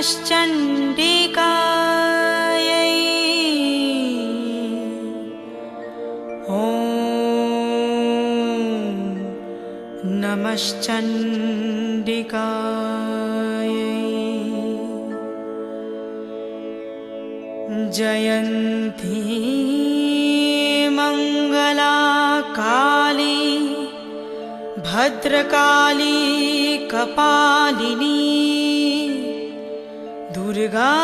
नमश्चण्डिकायै ॐ नमश्चण्डिकायै जयन्ती मङ्गला काली भद्रकाली कपालिनी दुर्गा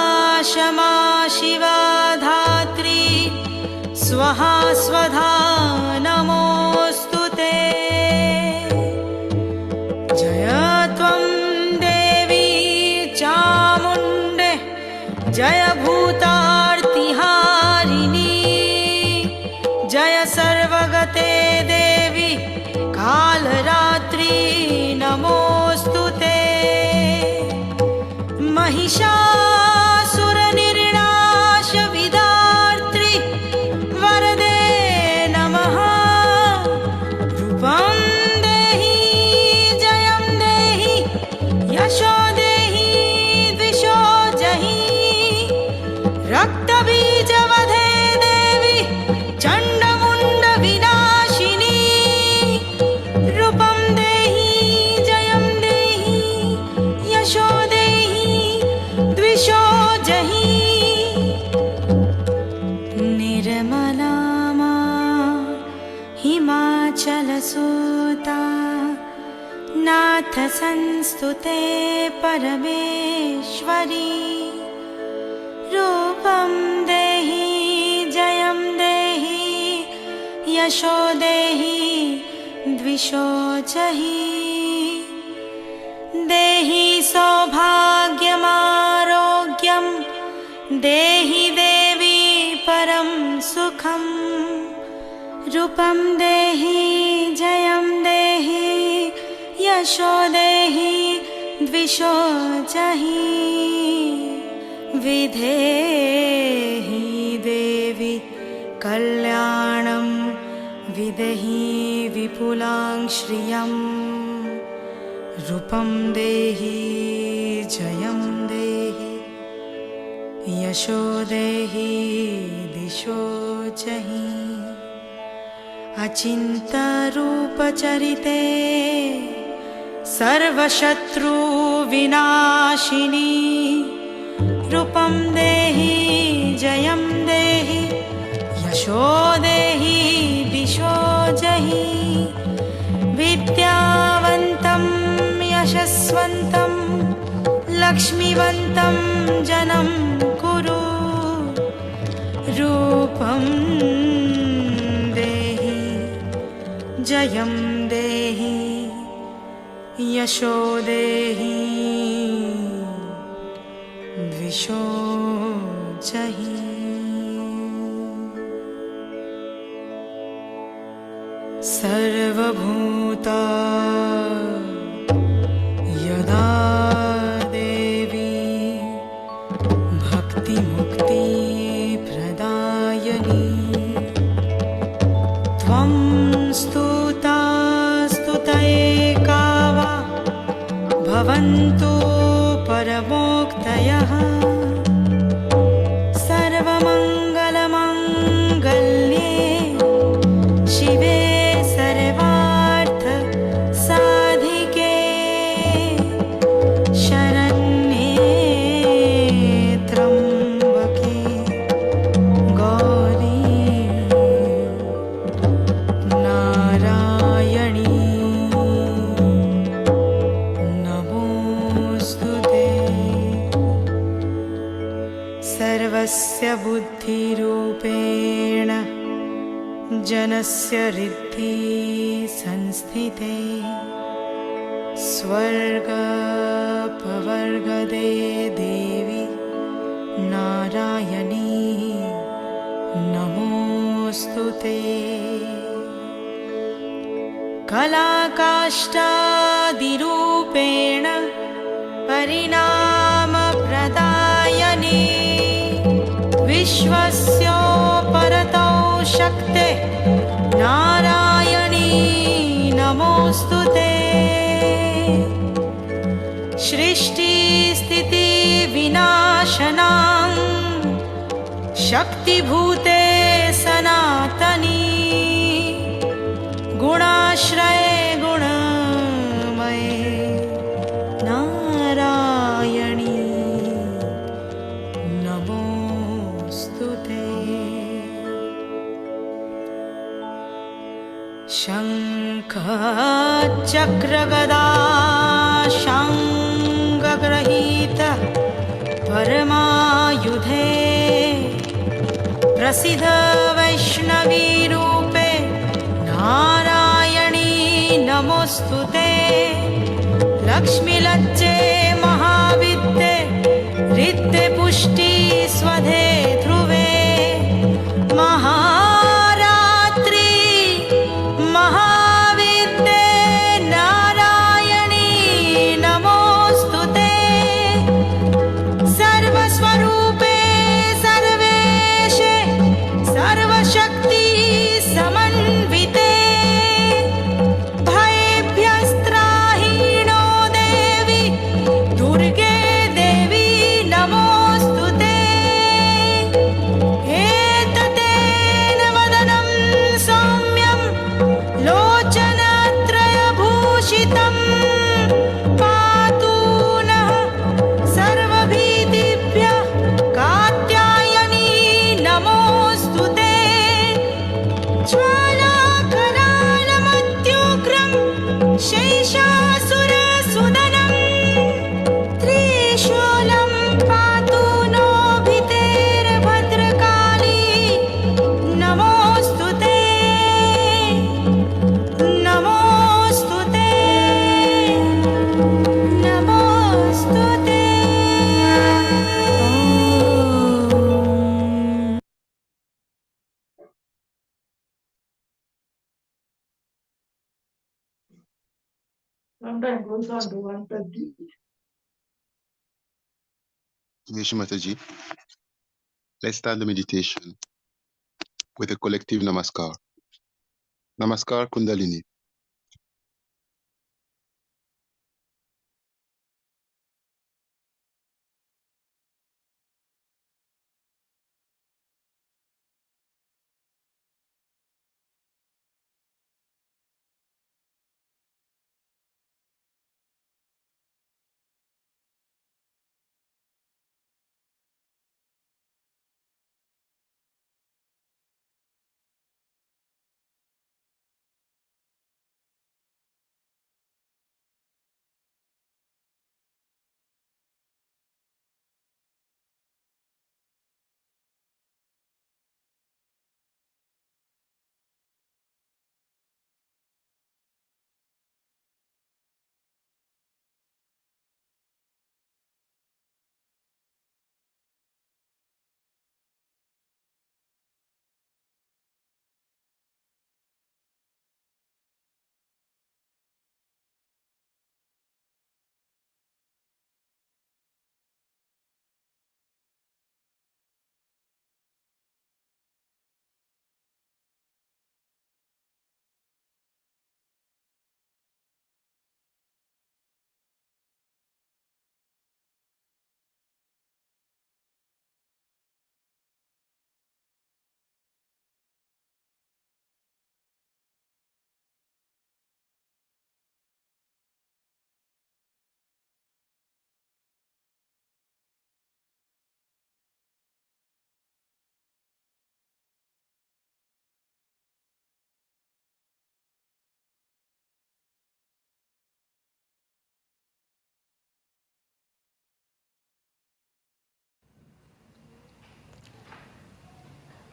क्षमा शिवा धात्री स्वाहा स्वधा नमोऽस्तुते। जय त्वं देवी चामुण्डे जय भूतार्तिहारिणी जय सर्वगते देवी कालरात्रि नमोऽस्तुते। महिषासुरनिर्नाश विधात्री वरदे नमः। रूपं देहि जयं देहि यशो देहि द्विषो जहि रक्तबीजवधे देवी चण्डमुण्ड विनाशिनी। रूपं देहि जयं देहि यशो देहि द्विषो जहि निर्मला मा हिमाचलसूता नाथ संस्तुते परमेश्वरी। रूपं देहि जयं देहि यशो देहि द्विषो जहि देहि सौभाग्यमारोग्यं देहि देवी परं सुखं। रूपं देहि जयं देहि यशो देहि द्विषो जहि विधेहि देवी कल्याणं विदेहि विपुलां श्रियं। रूपं देहि जयं देहि यशो देहि दिशो जहि अचिन्त्यरूपचरिते सर्वशत्रुविनाशिनी। रूपं देहि जयं देहि यशो देहि दिशो जहि विद्यावन्तं यशस्वन्तं लक्ष्मीवन्तं जनं कुरु। रूपं देहि जयं देहि यशो देहि द्विषो जहि सर्वभूता यदा देवी भक्तिमुक्तिप्रदायिनी। त्वं स्तुता स्तुतैका वा भवन्तु परमोक्तयः। सर्वमङ्गलमाङ्गल्ये शिवे सर्वार्थ साधिके शरण्ये त्र्यम्बके गौरी नारायणी नमोऽस्तुते। सर्वस्य बुद्धिरूपेण जनस्य हृदि संस्थिते स्वर्गपवर्गदे देवी नारायणी नमोऽस्तुते। कलाकाष्ठादिरूपेण परिणामप्रदायिनी विश्वस्य परतौ शक्ते नारायणी नमोऽस्तुते। सृष्टि स्थिति विनाशनां शक्तिभूते सनातनी गुणाश्रये गुणमये नारायणी नमोऽस्तुते। शङ्ख चक्रगदा शाङ्गग्रहीत परमायुधे प्रसिद्ध वैष्णवीरूपे नारायणी नमोऽस्तुते। लक्ष्मीलज्जे महाविद्ये रिक्ते पुष्टि स्वधे ध्रुवे महारात्रि महाविद्ये नारायणी नमोऽस्तुते। सर्वस्वरूपे सर्वेशे सर्वशक्ति समन्विते भयेभ्यस्त्राहीनो देवी दुर्गे देवी नमोऽस्तुते। एततेन वदनं सौम्यं लोचनत्रयभूषितं पातु नः सर्वभीतिभ्यः कात्यायनी नमोऽस्तुते। ज्वालाकरालमत्युग्रं शेषासुरसुदनं त्रिशूलं पातु no भितेर्भद्रकाली नमोऽस्तुते नमोऽस्तुते नमोऽस्तुते। Sometimes goes on to 130. Mataji, let's start the meditation with a collective namaskar. Namaskar Kundalini.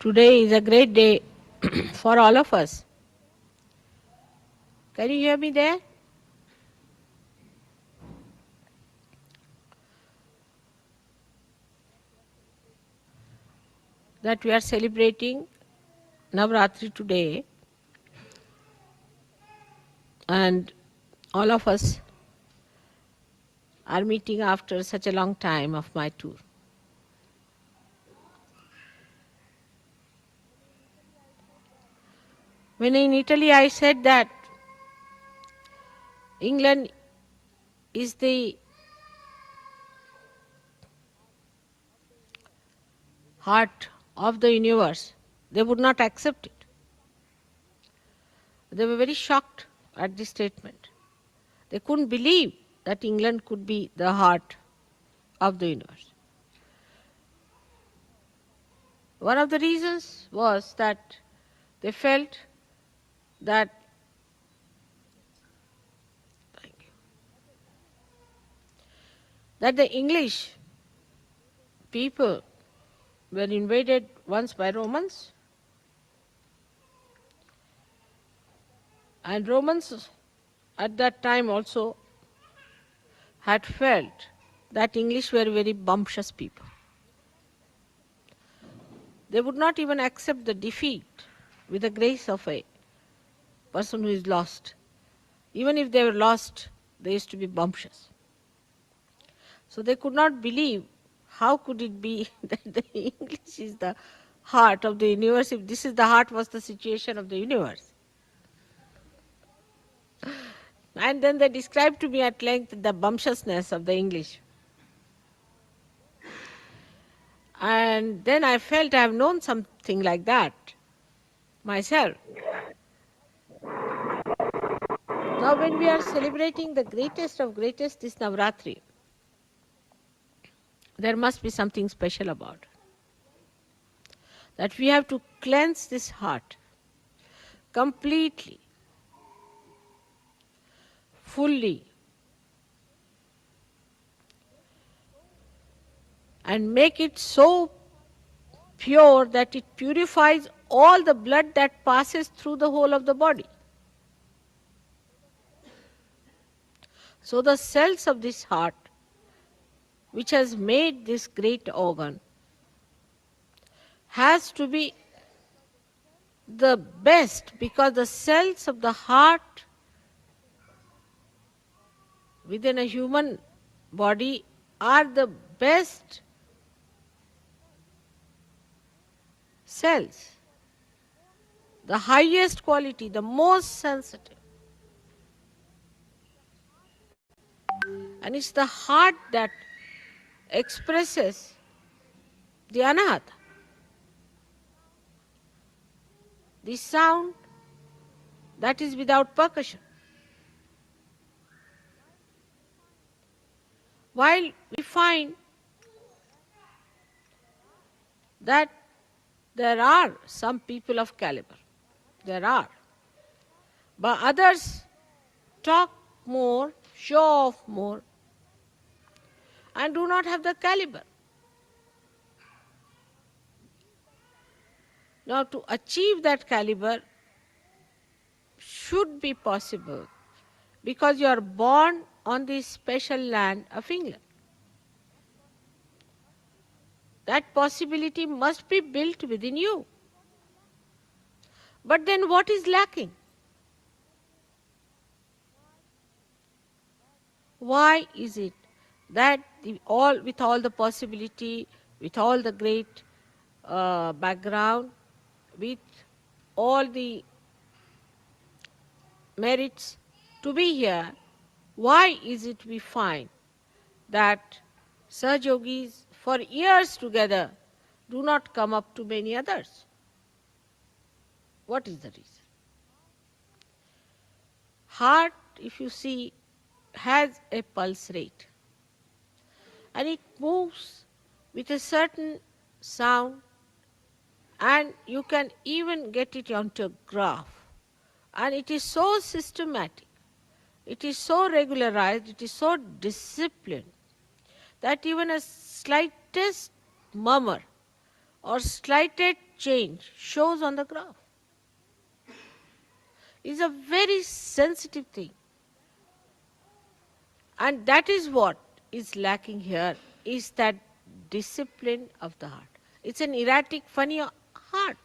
Today is a great day for all of us. Can you hear me there? That we are celebrating Navratri today, and all of us are meeting after such a long time of my tour. When in Italy I said that England is the heart of the universe, they would not accept it. They were very shocked at this statement. They couldn't believe that England could be the heart of the universe. One of the reasons was that they felt that the English people were invaded once by Romans, and Romans at that time also had felt that English were very bumptious people. They would not even accept the defeat with the grace of a person who is lost. Even if they were lost, they used to be bumptious. So they could not believe how could it be that the English is the heart of the universe if this is the heart was the situation of the universe. And then they described to me at length the bumptiousness of the English. And then I felt I have known something like that myself. Now when we are celebrating the greatest of greatest, this Navratri, there must be something special about it. That we have to cleanse this heart completely, fully, and make it so pure that it purifies all the blood that passes through the whole of the body. So the cells of this heart, which has made this great organ, has to be the best, because the cells of the heart within a human body are the best cells, the highest quality, the most sensitive. And it's the heart that expresses the anahata, the sound that is without percussion. While we find that there are some people of caliber, there are, but others talk more, show off more, and do not have the caliber. Now, to achieve that caliber should be possible because you are born on this special land of England. That possibility must be built within you. But then what is lacking? Why is it that with all the possibility, with all the great background, with all the merits to be here, why is it we find that Sahaja Yogis for years together do not come up to many others? What is the reason? Heart, if you see, has a pulse rate and it moves with a certain sound, and you can even get it onto a graph, and it is so systematic, it is so regularized, it is so disciplined that even a slightest murmur or slightest change shows on the graph. It's a very sensitive thing. And that is what is lacking here, is that discipline of the heart. It's an erratic, funny heart,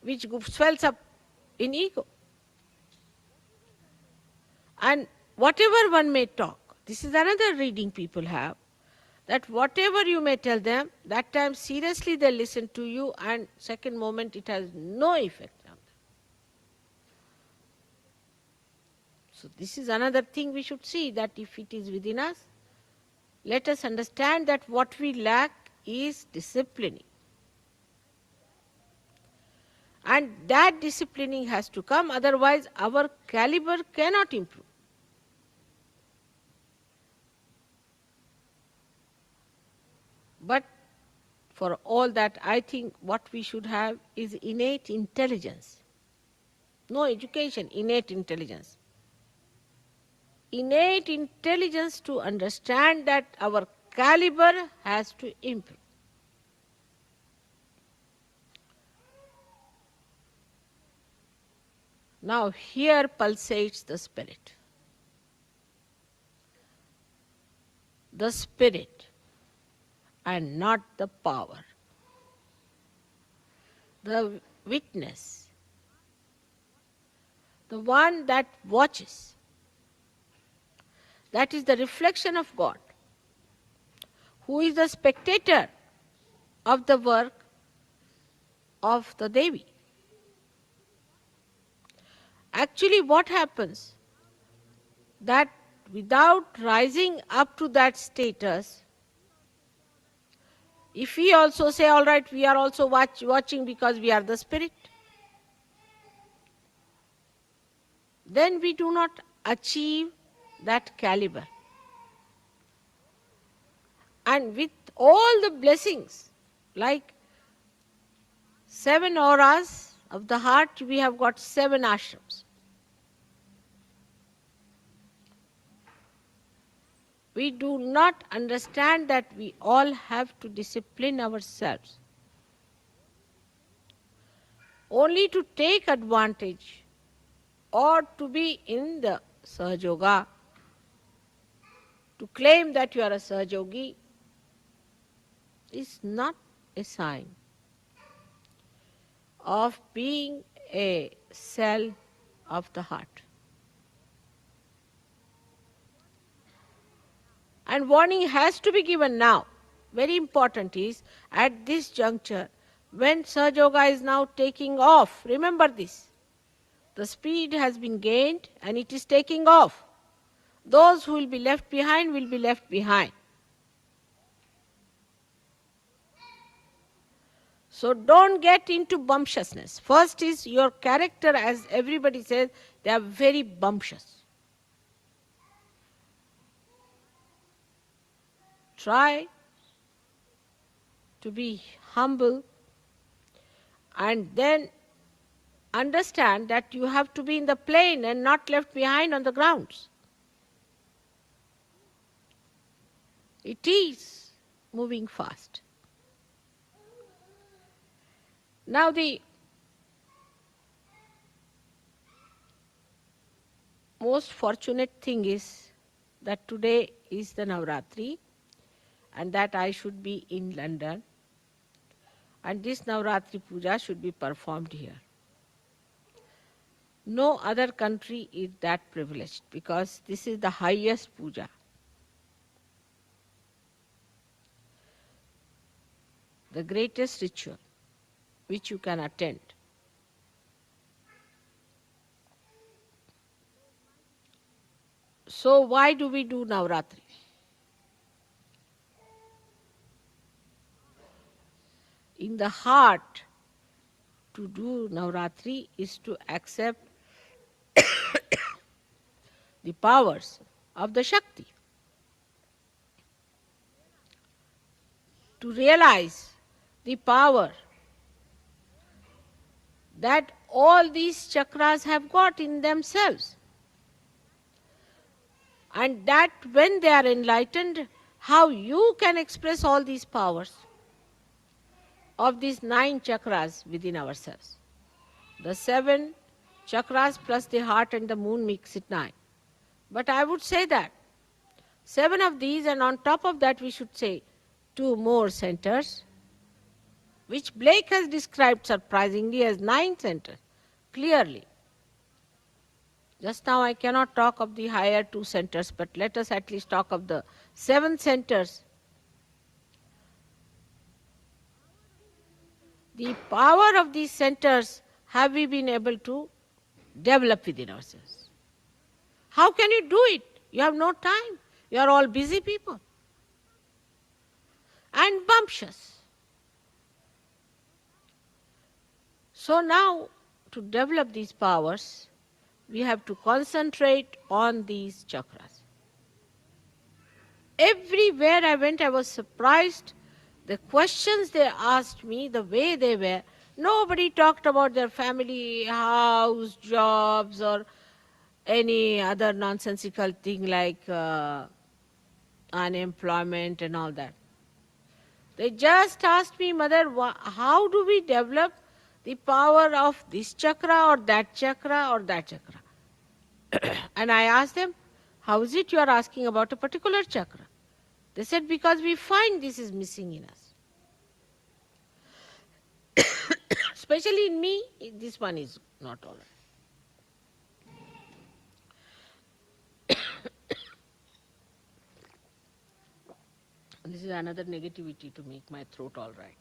which swells up in ego. And whatever one may talk, this is another reading people have, that whatever you may tell them, that time seriously they listen to you, and second moment it has no effect on them. So this is another thing we should see, that if it is within us, let us understand that what we lack is disciplining. And that disciplining has to come, otherwise our caliber cannot improve. But for all that, I think what we should have is innate intelligence. No education, innate intelligence. Innate intelligence to understand that our caliber has to improve. Now here pulsates the spirit. The spirit and not the power. The witness, the one that watches. That is the reflection of God, who is the spectator of the work of the Devi. Actually, what happens? That without rising up to that status, if we also say, all right, we are also watching because we are the spirit, then we do not achieve that caliber. And with all the blessings, like 7 auras of the heart, we have got 7 ashrams. We do not understand that we all have to discipline ourselves. Only to take advantage or to be in the Sahaja, to claim that you are a Sahajogi, is not a sign of being a cell of the heart. And warning has to be given now. Very important is, at this juncture, when Sahaja is now taking off, remember this, the speed has been gained and it is taking off. Those who will be left behind will be left behind. So don't get into bumptiousness. First is your character, as everybody says, they are very bumptious. Try to be humble and then understand that you have to be in the plane and not left behind on the grounds. It is moving fast. Now the most fortunate thing is that today is the Navratri and that I should be in London, and this Navratri Puja should be performed here. No other country is that privileged because this is the highest puja. The greatest ritual which you can attend. So why do we do Navratri? In the heart, to do Navratri is to accept the powers of the Shakti. To realize the power that all these chakras have got in themselves. And that when they are enlightened, how you can express all these powers of these 9 chakras within ourselves. The 7 chakras plus the heart and the moon makes it 9. But I would say that 7 of these, and on top of that we should say 2 more centers, which Blake has described surprisingly as 9 centers, clearly. Just now I cannot talk of the higher 2 centers, but let us at least talk of the 7 centers. The power of these centers have we been able to develop within ourselves. How can you do it? You have no time. You are all busy people. and bumptious. So now, to develop these powers, we have to concentrate on these chakras. Everywhere I went, I was surprised. The questions they asked me, the way they were, nobody talked about their family, house, jobs, or any other nonsensical thing like unemployment and all that. They just asked me, Mother, how do we develop the power of this chakra or that chakra or that chakra? And I asked them, how is it you are asking about a particular chakra? They said, because we find this is missing in us. Especially in me, this one is not all right. This is another negativity to make my throat all right.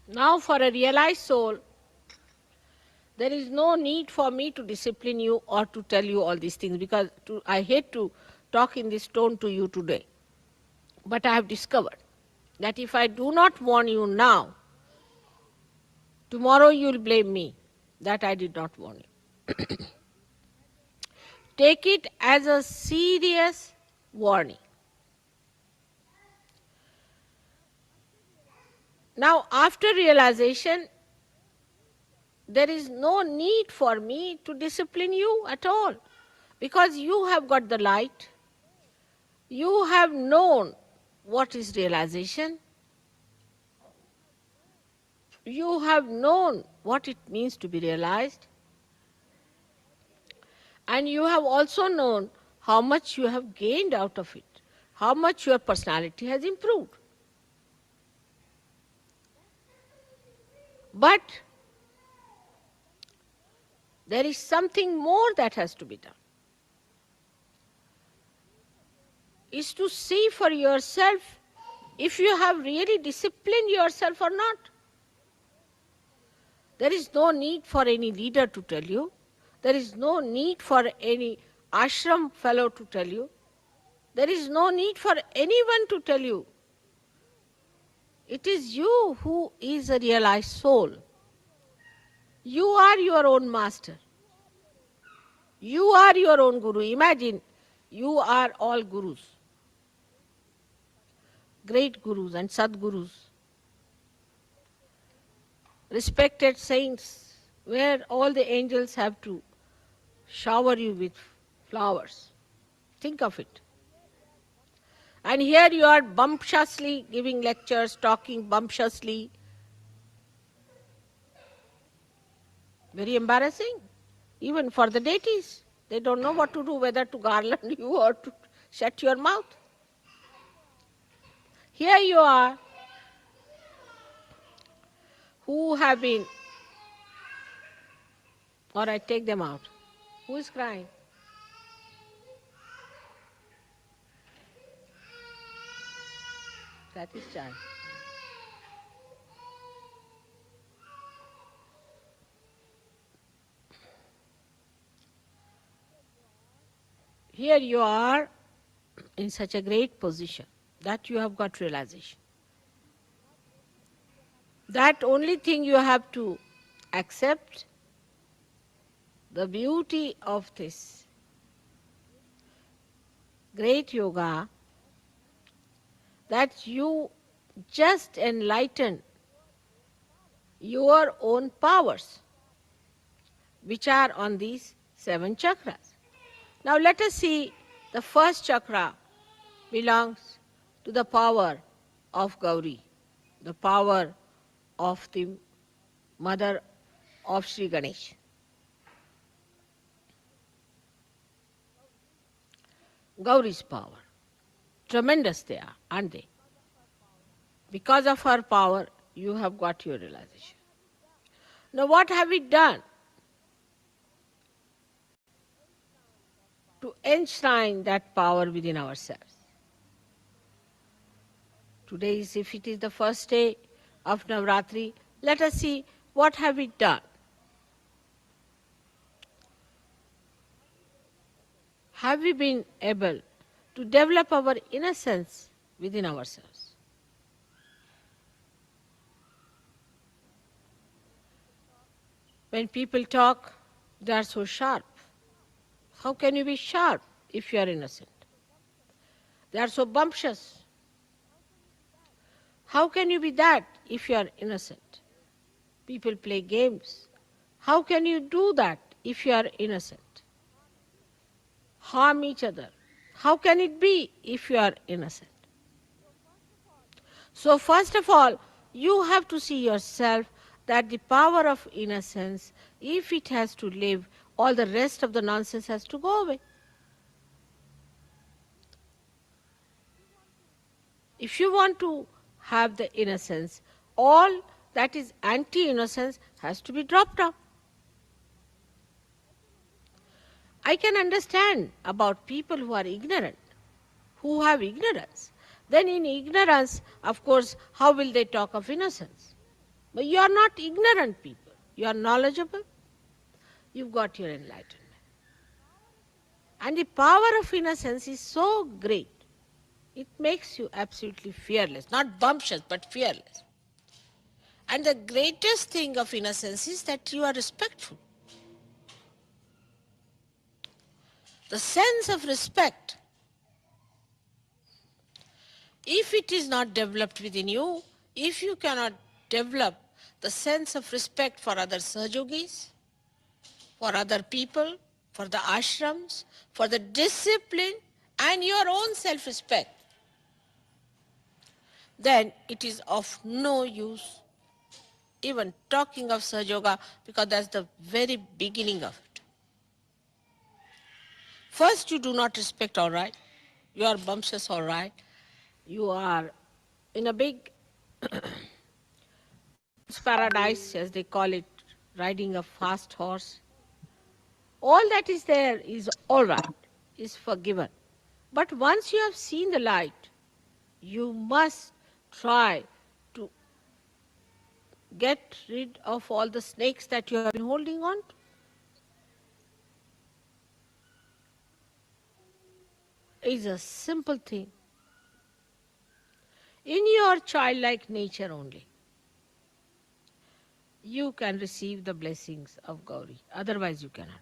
Now, for a realized soul, there is no need for me to discipline you or to tell you all these things, because I hate to talk in this tone to you today. But I have discovered that if I do not warn you now, tomorrow you will blame me that I did not warn you. Take it as a serious warning. Now, after realization, there is no need for me to discipline you at all, because you have got the light, you have known what is realization, you have known what it means to be realized, and you have also known how much you have gained out of it, how much your personality has improved. But there is something more that has to be done. Is to see for yourself if you have really disciplined yourself or not. There is no need for any leader to tell you. There is no need for any ashram fellow to tell you. There is no need for anyone to tell you. It is you who is a realized soul. You are your own master. You are your own guru. Imagine, you are all gurus, great gurus and sadgurus, respected saints, where all the angels have to shower you with flowers. Think of it. And here you are bumptiously giving lectures, talking bumptiously. Very embarrassing, even for the deities. They don't know what to do, whether to garland you or to shut your mouth. Here you are, who have been, or I take them out. Who is crying? That is child. Here you are in such a great position that you have got realization. That only thing you have to accept the beauty of this great yoga, that you just enlighten your own powers, which are on these 7 chakras. Now let us see, the first chakra belongs to the power of Gauri, the power of the mother of Shri Ganesh. Gauri's power. Tremendous they are, aren't they? Because of her power, you have got your realization. Now, what have we done to enshrine that power within ourselves? Today, if it is the first day of Navratri, let us see what have we done. Have we been able to develop our innocence within ourselves? When people talk, they are so sharp. How can you be sharp if you are innocent? They are so bumptious. How can you be that if you are innocent? People play games. How can you do that if you are innocent? Harm each other. How can it be if you are innocent? So, first of all, you have to see yourself that the power of innocence, if it has to live, all the rest of the nonsense has to go away. If you want to have the innocence, all that is anti-innocence has to be dropped off. I can understand about people who are ignorant, who have ignorance. Then in ignorance, of course, how will they talk of innocence? But you are not ignorant people. You are knowledgeable. You've got your enlightenment. And the power of innocence is so great. It makes you absolutely fearless. Not bumptious, but fearless. And the greatest thing of innocence is that you are respectful. The sense of respect, if it is not developed within you, if you cannot develop the sense of respect for other Sahajogis, for other people, for the ashrams, for the discipline and your own self-respect, then it is of no use even talking of Sahaja, because that's the very beginning of it. First, you do not respect, all right. You are bumptious, all right. You are in a big paradise, as they call it, riding a fast horse. All that is there is all right, is forgiven. But once you have seen the light, you must try to get rid of all the snakes that you have been holding on to. It's a simple thing. In your childlike nature only, you can receive the blessings of Gauri. Otherwise, you cannot.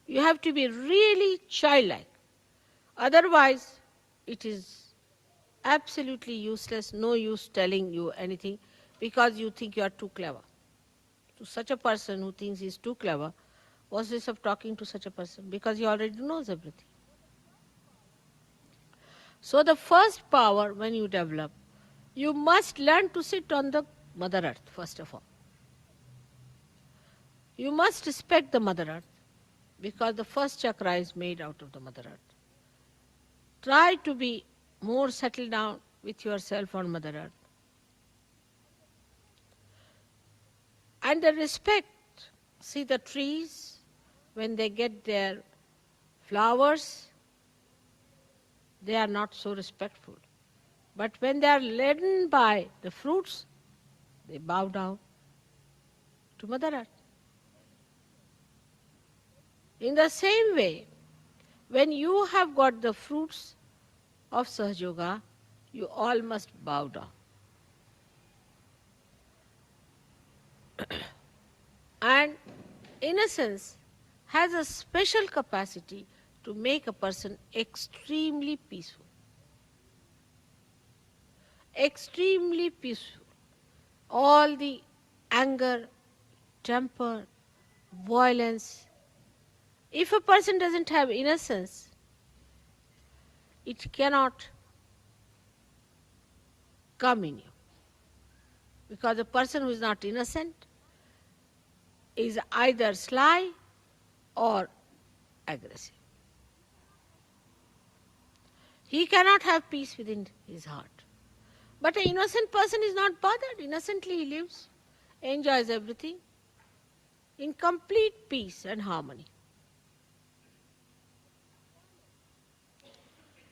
You have to be really childlike. Otherwise, it is absolutely useless, no use telling you anything because you think you are too clever. To such a person who thinks he is too clever, what's this of talking to such a person? Because he already knows everything. So the first power when you develop, you must learn to sit on the Mother Earth, first of all. You must respect the Mother Earth because the first chakra is made out of the Mother Earth. Try to be more settled down with yourself on Mother Earth. And the respect, see the trees, when they get their flowers, they are not so respectful. But when they are laden by the fruits, they bow down to Mother Earth. In the same way, when you have got the fruits of Sahaja, you all must bow down. And innocence has a special capacity to make a person extremely peaceful. Extremely peaceful. All the anger, temper, violence. If a person doesn't have innocence, it cannot come in you. Because a person who is not innocent is either sly or aggressive. He cannot have peace within his heart. But an innocent person is not bothered. Innocently he lives, enjoys everything in complete peace and harmony.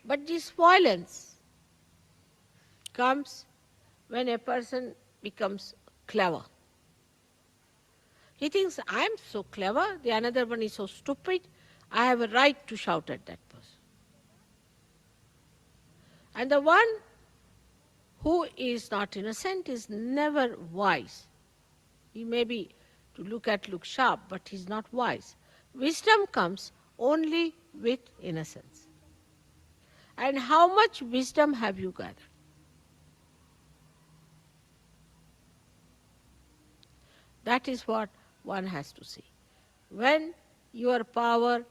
But this violence comes when a person becomes clever. He thinks, I am so clever, the another one is so stupid, I have a right to shout at that person. And the one who is not innocent is never wise. He may be to look sharp, but he is not wise. Wisdom comes only with innocence. And how much wisdom have you gathered? That is what one has to see. When your power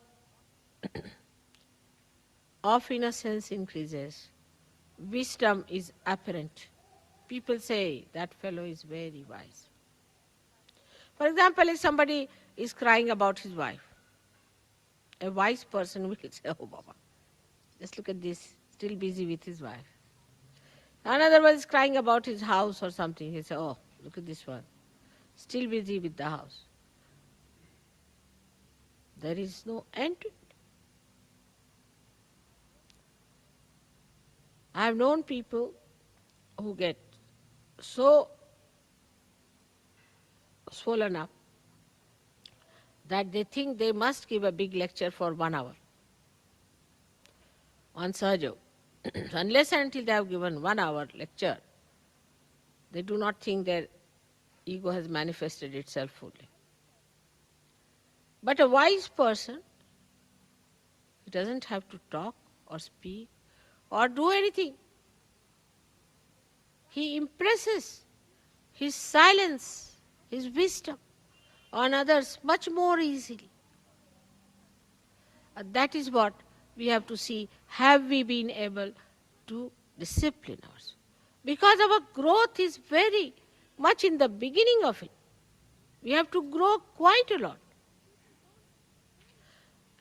of innocence increases, wisdom is apparent. People say that fellow is very wise. For example, if somebody is crying about his wife, a wise person will say, oh Baba, just look at this, still busy with his wife. Another one is crying about his house or something. He say, oh, look at this one, still busy with the house. There is no end to it. I have known people who get so swollen up that they think they must give a big lecture for 1 hour on Sahaja. Unless and until they have given 1 hour lecture, they do not think their ego has manifested itself fully. But a wise person, he doesn't have to talk or speak or do anything. He impresses his silence, his wisdom on others much more easily. And that is what we have to see. Have we been able to discipline ourselves? Because our growth is very much in the beginning of it. We have to grow quite a lot.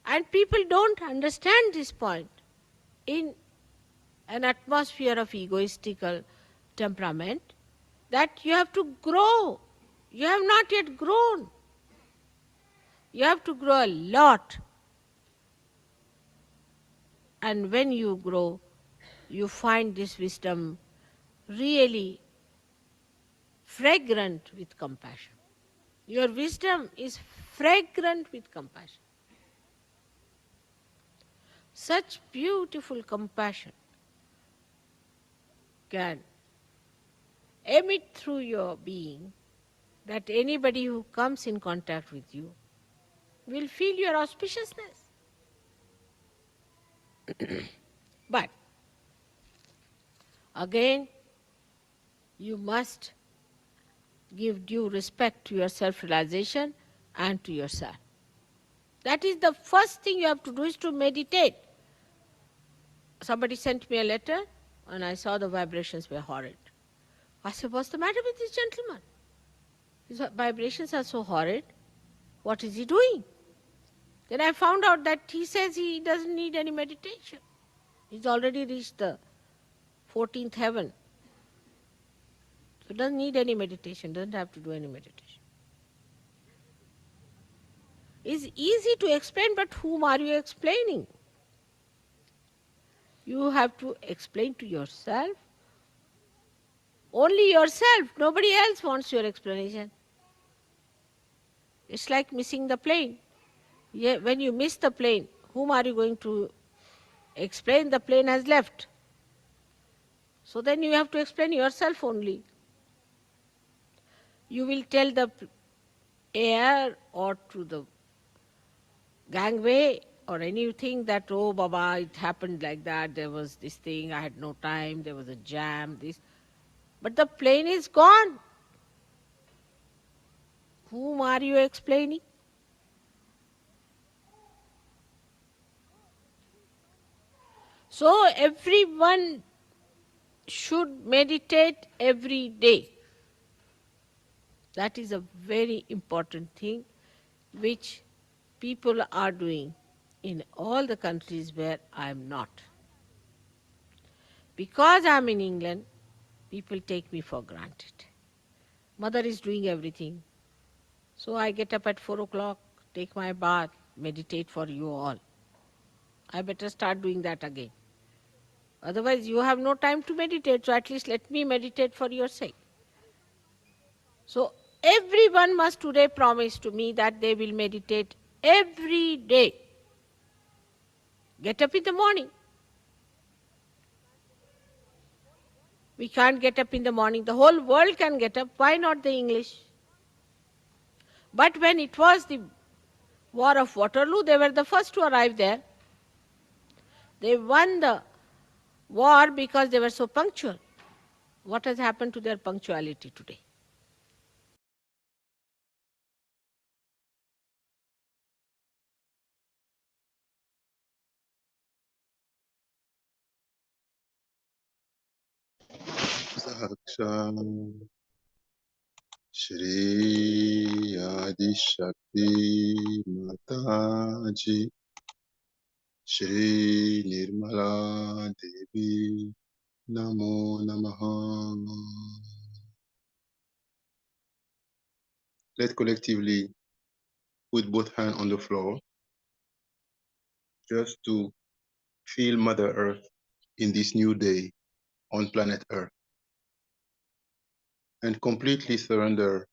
And people don't understand this point. In an atmosphere of egoistical temperament, that you have to grow. You have not yet grown. You have to grow a lot. And when you grow, you find this wisdom really fragrant with compassion. Your wisdom is fragrant with compassion. Such beautiful compassion can emit through your being that anybody who comes in contact with you will feel your auspiciousness. But again, you must give due respect to your self-realization and to yourself. That is the first thing you have to do, is to meditate. Somebody sent me a letter and I saw the vibrations were horrid. I said, what's the matter with this gentleman? His vibrations are so horrid. What is he doing? Then I found out that he says he doesn't need any meditation. He's already reached the 14th heaven. So doesn't need any meditation, doesn't have to do any meditation. It's easy to explain, but whom are you explaining? You have to explain to yourself. Only yourself. Nobody else wants your explanation. It's like missing the plane. When you miss the plane, whom are you going to explain? The plane has left. So then you have to explain yourself only. You will tell the air or to the gangway or anything that, oh Baba, it happened like that, there was this thing, I had no time, there was a jam, this. But the plane is gone. Whom are you explaining? So everyone should meditate every day. That is a very important thing which people are doing in all the countries where I am not. Because I'm in England, people take me for granted. Mother is doing everything. So I get up at 4 o'clock, take my bath, meditate for you all. I better start doing that again. Otherwise, you have no time to meditate, so at least let me meditate for your sake. So, everyone must today promise to me that they will meditate every day. Get up in the morning. We can't get up in the morning. The whole world can get up. Why not the English? But when it was the War of Waterloo, they were the first to arrive there. They won the war because they were so punctual. What has happened to their punctuality today? Sahaja, Shri Adi Shakti Mataji, Shri Nirmala Devi, Namo Namaha. Let's collectively put both hands on the floor just to feel Mother Earth in this new day on planet Earth and completely surrender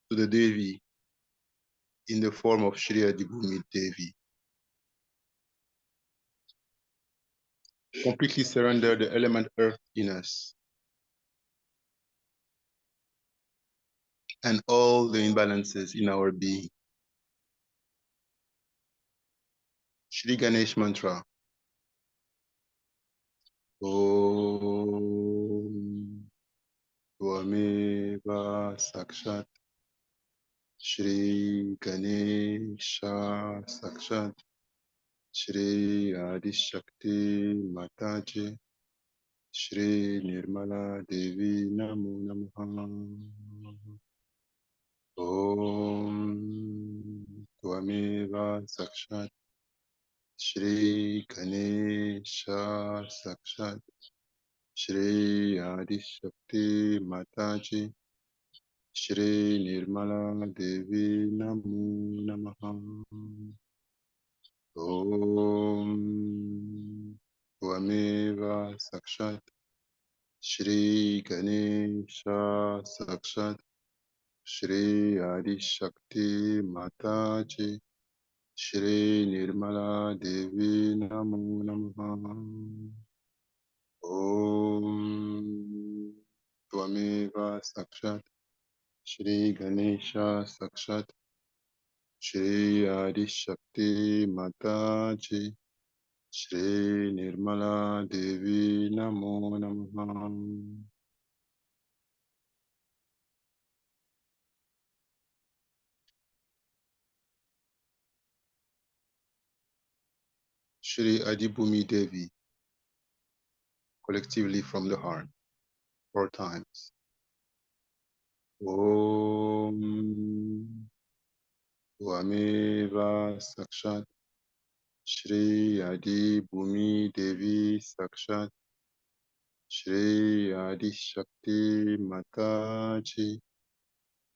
to the Devi in the form of Shri Adibhumi Devi. Completely surrender the element Earth in us and all the imbalances in our being. Shri Ganesh Mantra. Om Tvameva Sakshat Shri Ganesha Sakshat Shri Adi Shakti Mataji Shri Nirmala Devi Namo Namaha. Om Tvameva Sakshat Shri Ganesha Sakshat Shri Adi Shakti Mataji Shri Nirmala Devi Namo Namaha. Om Tvameva Sakshat Shri Ganesha Sakshat Shri Adi Shakti Mataji Shri Nirmala Devi Namo Namaha. Om Tvameva Sakshat Shri Ganesha Sakshat Shri Adi Shakti Mataji Shri Nirmala Devi Namo Namaha. Shri Adibhumi Devi, collectively from the heart, 4 times. Om Tvameva Sakshat Shri Adibhumi Devi Sakshat Shri Adi Shakti Mataji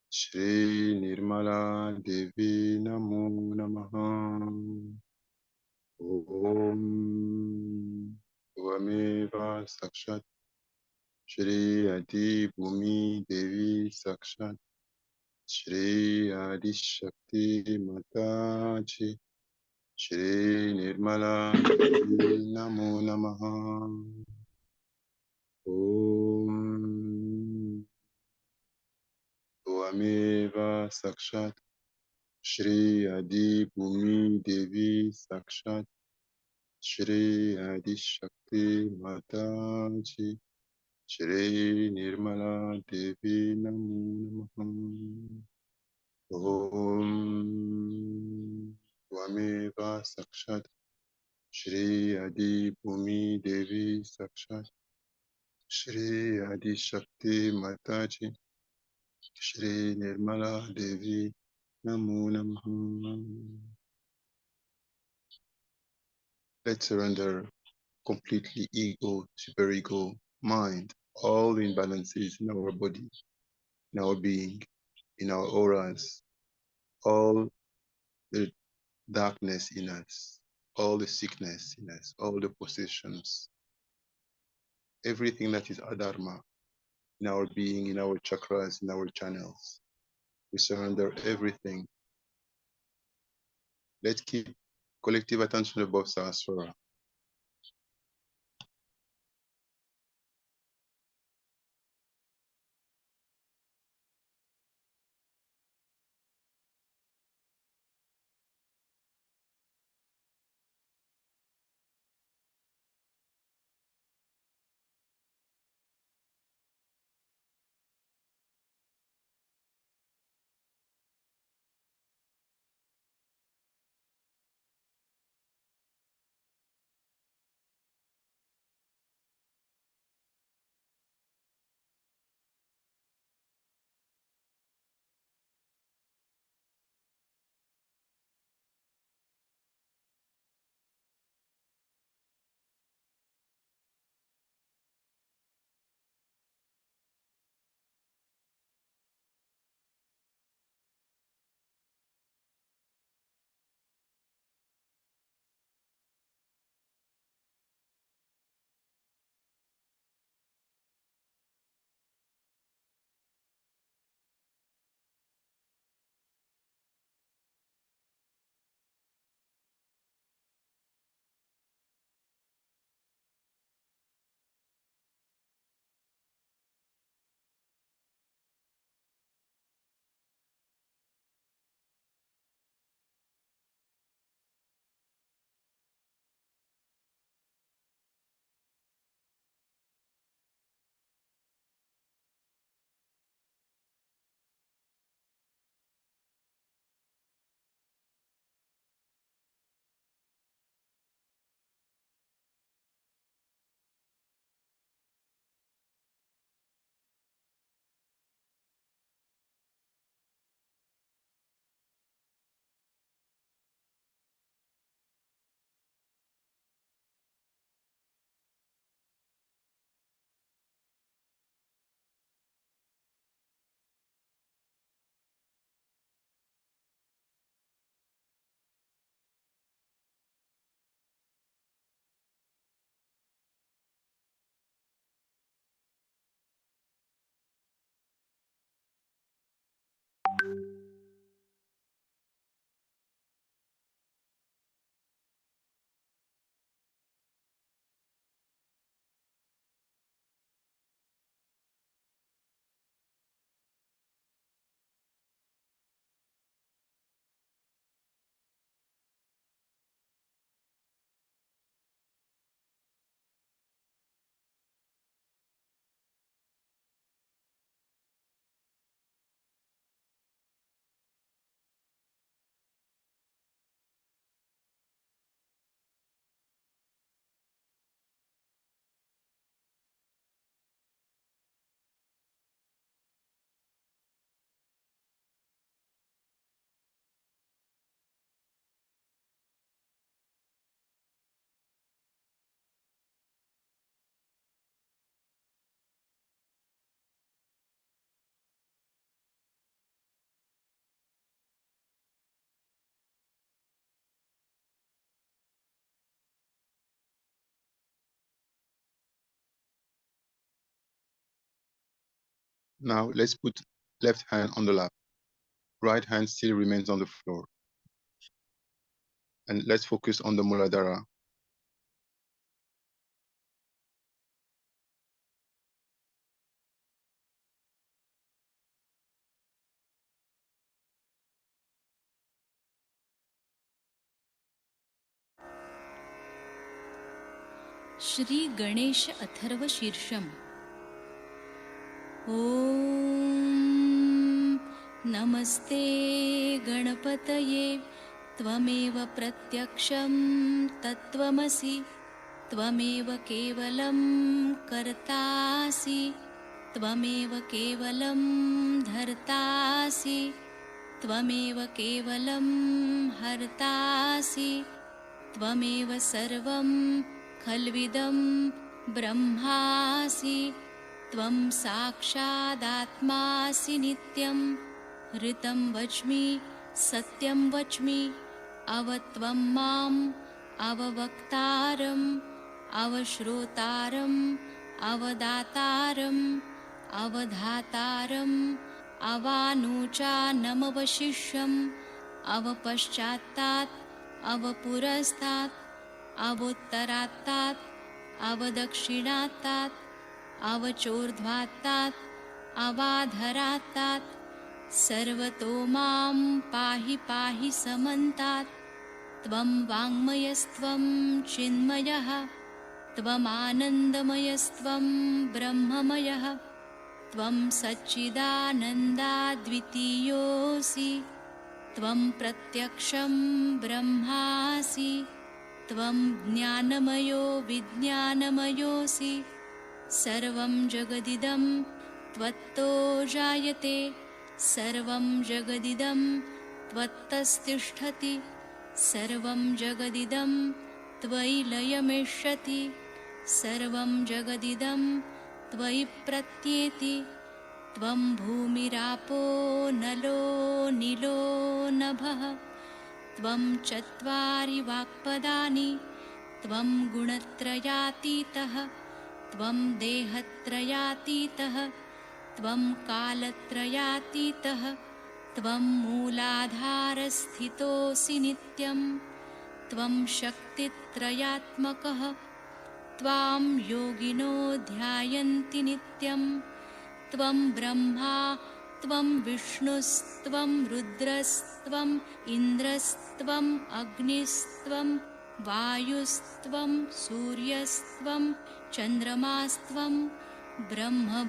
Shri Nirmala Devi Namo Namaha. Om Tvameva Sakshat Shri Adibhumi Devi Sakshat Shri Adi Shakti Mataji Shri Nirmala Devi Namo Namaha. Om Tvameva Sakshat Shri Adibhumi Devi Sakshat Shri Adi Shakti Mataji Shri Nirmala Devi Namo Namaha. Om Tvameva Sakshat Shri Adibhumi Devi Sakshat Shri Adi Shakti Mataji Shri Nirmala Devi Namo Namaha. Let's surrender completely ego, superego, mind, all the imbalances in our body, in our being, in our auras, all the darkness in us, all the sickness in us, all the possessions, everything that is adharma in our being, in our chakras, in our channels. We surrender everything. Let's keep collective attention above Sahasrara. Now let's put left hand on the lap. Right hand still remains on the floor. And let's focus on the Muladhara. Shri Ganesh Atharva Shirsham ॐ नमस्ते गणपतये त्वमेव प्रत्यक्षं तत्त्वमसि त्वमेव केवलं कर्तासि त्वमेव केवलं धर्तासि त्वमेव केवलं हर्तासि त्वमेव सर्वं खल्विदं ब्रह्मासि त्वं साक्षादात्मासि नित्यं ऋतं वच्मि सत्यं वच्मि अवत्वं माम् अववक्तारम् अवश्रोतारम् अवदातारम् अवधातारम् अवानोचानमवशिष्यम् अवपश्चात्तात् अवपुरस्तात् अवोत्तरात्तात् अवदक्षिणात्तात् अवचोर्ध्वात्तात् अवाधरात्तात् सर्वतो मां पाहि पाहि समन्तात् त्वं वाङ्मयस्त्वं चिन्मयः त्वमानन्दमयस्त्वं ब्रह्ममयः त्वं सच्चिदानन्दाद्वितीयोऽसि त्वं प्रत्यक्षं ब्रह्मासि त्वं ज्ञानमयो विज्ञानमयोऽसि सर्वं जगदिदं त्वत्तो जायते सर्वं जगदिदं त्वत्तस्तिष्ठति सर्वं जगदिदं त्वयि लयमिष्यति सर्वं जगदिदं त्वयि प्रत्येति त्वं भूमिरापो नलो निलो नभः त्वं चत्वारि वाक्पदानि त्वं गुणत्रयातीतः त्वं देहत्रयातीतः त्वं कालत्रयातीतः त्वं मूलाधारस्थितोऽसि नित्यं त्वं शक्तित्रयात्मकः त्वां योगिनो ध्यायन्ति नित्यं त्वं ब्रह्मा त्वं विष्णुस्त्वं रुद्रस्त्वम् इन्द्रस्त्वम् अग्निस्त्वं वायुस्त्वं सूर्यस्त्वं चन्द्रमास्त्वं ब्रह्मभूर्भुवस्वरों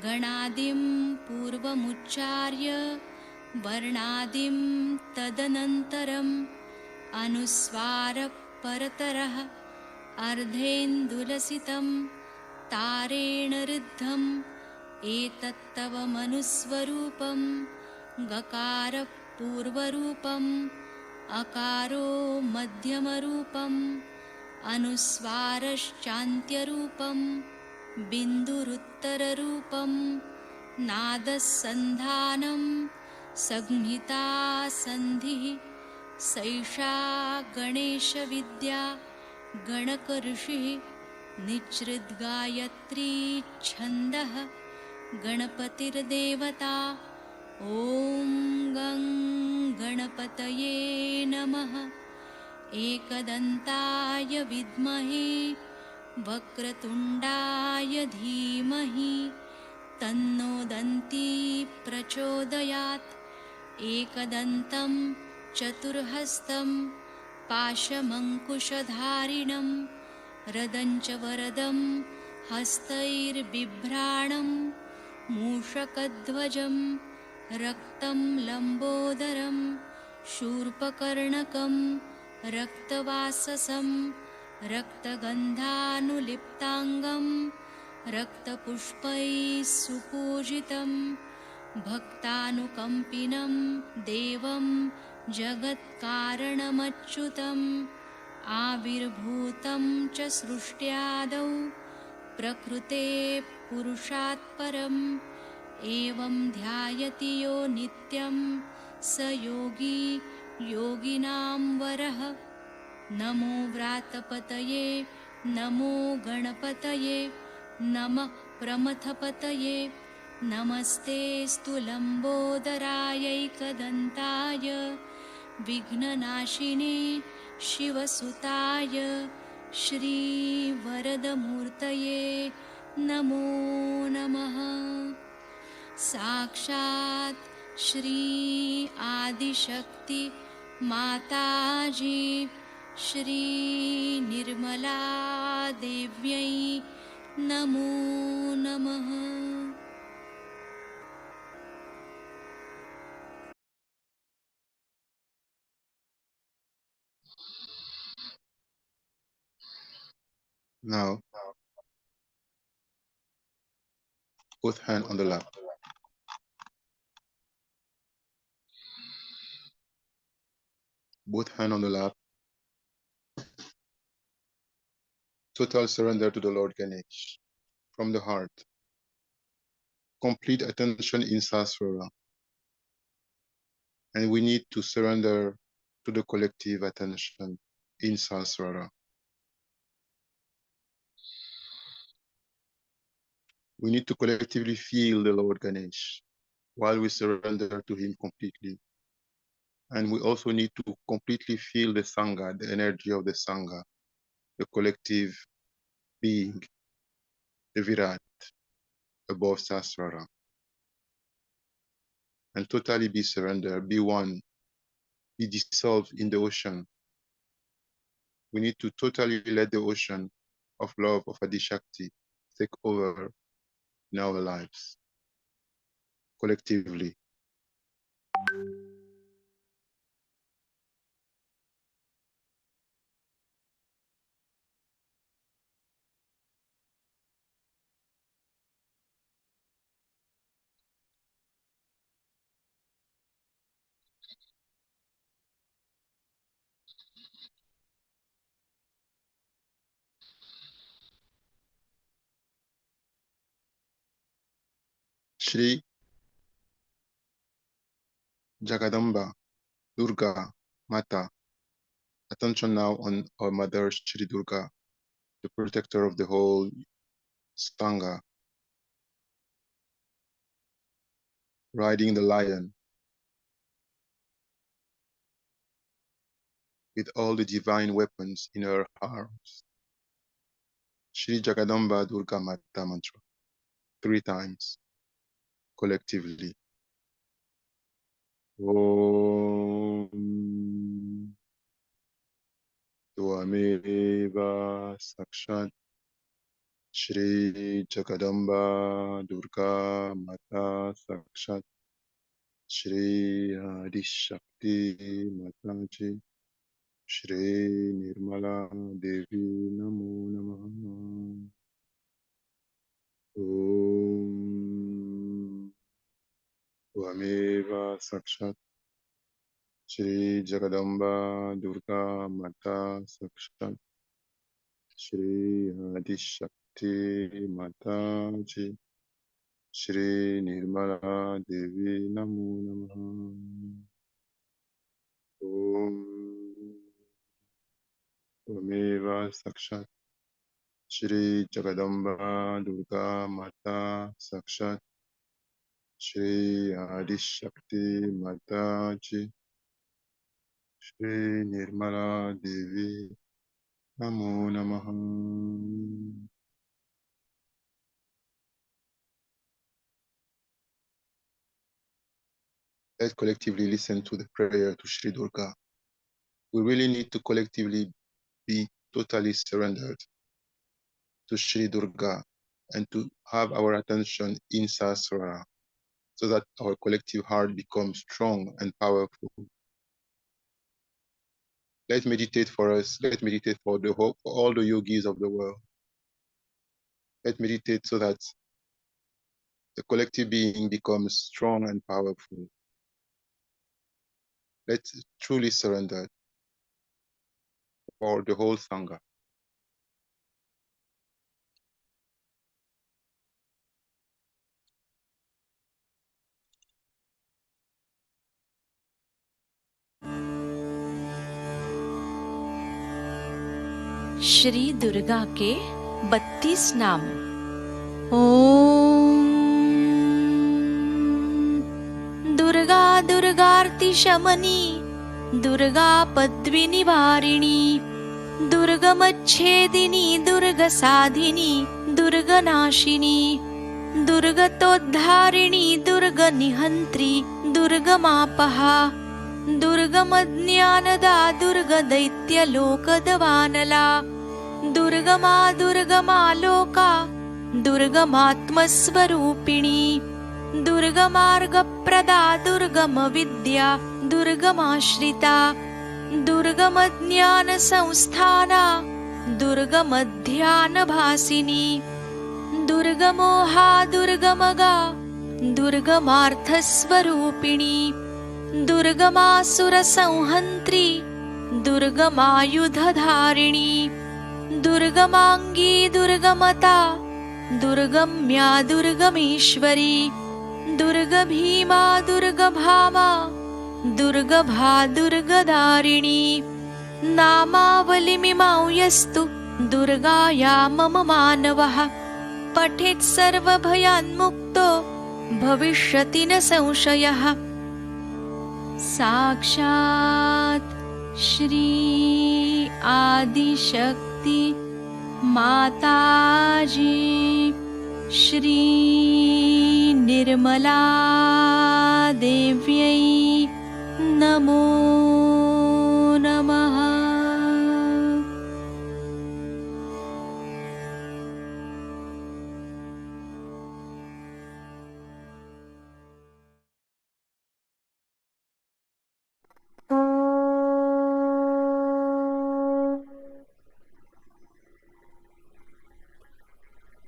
गणादिं पूर्वमुच्चार्य वर्णादिं तदनन्तरम् अनुस्वारपरतरः अर्धेन्दुलसितं तारेण ऋद्धम् एतत्तव मनुस्वरूपं गकारपूर्वरूपम् अकारो मध्यमरूपम् अनुस्वारश्चान्त्यरूपं बिन्दुरुत्तररूपं नादसन्धानं संहिता सन्धिः सैषा गणेशविद्या गणकऋषिः निच्छृद्गायत्री छन्दः गणपतिर्देवता ॐ गं गणपतये नमः एकदन्ताय विद्महे वक्रतुण्डाय धीमहि तन्नो दन्ती प्रचोदयात् एकदन्तं चतुर्हस्तं पाशमङ्कुशधारिणं रदञ्च वरदं हस्तैर्बिभ्राणं मूषकध्वजं रक्तं लम्बोदरं शूर्पकर्णकं रक्तवाससं रक्तगन्धानुलिप्ताङ्गं रक्तपुष्पैः सुपूजितं भक्तानुकम्पिनं देवं जगत्कारणमच्युतम् आविर्भूतं च सृष्ट्यादौ प्रकृते पुरुषात् परम् एवं ध्यायति यो नित्यं स योगी योगिनां वरः नमो व्रातपतये नमो गणपतये नमः प्रमथपतये नमस्ते लम्बोदरायैकदन्ताय विघ्ननाशिने शिवसुताय श्रीवरदमूर्तये नमो नमः साक्षात् श्री आदिशक्ति माताजी श्री निर्मला देव्यै नमो नमः। Now, both hands on the lap. Both hands on the lap. Total surrender to the Lord Ganesh from the heart. Complete attention in Sahasrara. And we need to surrender to the collective attention in Sahasrara. We need to collectively feel the Lord Ganesh while we surrender to him completely. And we also need to completely feel the Sangha, the energy of the Sangha, the collective being, the Virat, above Sahasrara. And totally be surrendered, be one, be dissolved in the ocean. We need to totally let the ocean of love of Adishakti take over in our lives, collectively. Shri, Jagadamba, Durga, Mata. Attention now on our mother Shri Durga, the protector of the whole Sangha, riding the lion with all the divine weapons in her arms. Shri Jagadamba Durga Mata mantra, 3 times, collectively. Om Tvameva Sakshat Shri Jagadamba Durga Mata Sakshat Shri Adishakti Mataji Shri Nirmala Devi Namo Namaha. Om Tvameva Sakshat Shri Jagadamba Durga Mata Sakshat Shri Adishakti Mataji Shri Nirmala Devi Namo Namaha. Om Tvameva Sakshat Shri Jagadamba Durga Mata Sakshat Shri Adishakti Mataji Shri Nirmala Devi Namo Namaha. Let's collectively listen to the prayer to Shri Durga. We really need to collectively be totally surrendered to Shri Durga and to have our attention in Sahasrara so that our collective heart becomes strong and powerful. Let's meditate for us. Let's meditate for the hope for all the yogis of the world. Let's meditate so that the collective being becomes strong and powerful. Let's truly surrender for the whole Sangha. Shri Durga के 32 नाम। ओम दुर्गा दुर्गार्ति शमनी, दुर्गा पद्विनिवारिणी, दुर्गमच्छेदिनी, दुर्गसाधिनी, दुर्गनाशिनी, दुर्गतोद्धारिणी, दुर्गनिहन्त्री, दुर्गमापहा, दुर्गमज्ञानदा, दुर्गदैत्यलोकदवानला, दुर्गमा दुर्गमालोका, दुर्गमात्मस्वरूपिणी, दुर्गमार्गप्रदा, दुर्गमविद्या, दुर्गमाश्रिता, दुर्गमज्ञानसंस्थाना, दुर्गमध्यानभासिनी, दुर्गमोहा, दुर्गमगा, दुर्गमार्थस्वरूपिणी, दुर्गमासुरसंहन्त्री, दुर्गमायुधधारिणी, दुर्गमाङ्गी दुर्गमता दुर्गम्या दुर्गमेश्वरी दुर्गभीमा दुर्गभामा दुर्गभा दुर्गदारिणी नामावलिमिमां यस्तु दुर्गाया मम मानवः पठेत् सर्वभयान्मुक्तो भविष्यति न संशयः। साक्षात् श्री आदिशक्ति माताजी श्री निर्मला देव्यै नमो नमः।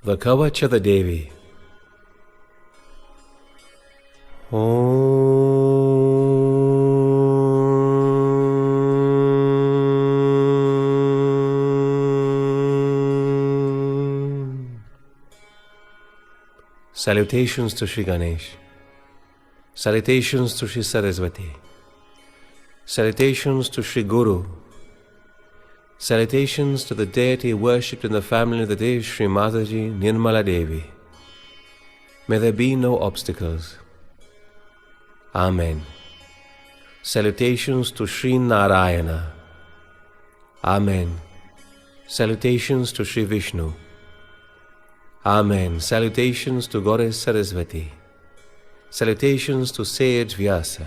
The Kavach of the Devi. Salutations to Shri Ganesh. Salutations to Shri Saraswati. Salutations to Shri Guru. Salutations to the deity worshipped in the family that is Shri Mataji Nirmala Devi. May there be no obstacles. Amen. Salutations to Shri Narayana. Amen. Salutations to Shri Vishnu. Amen. Salutations to Goddess Saraswati. Salutations to Sage Vyasa.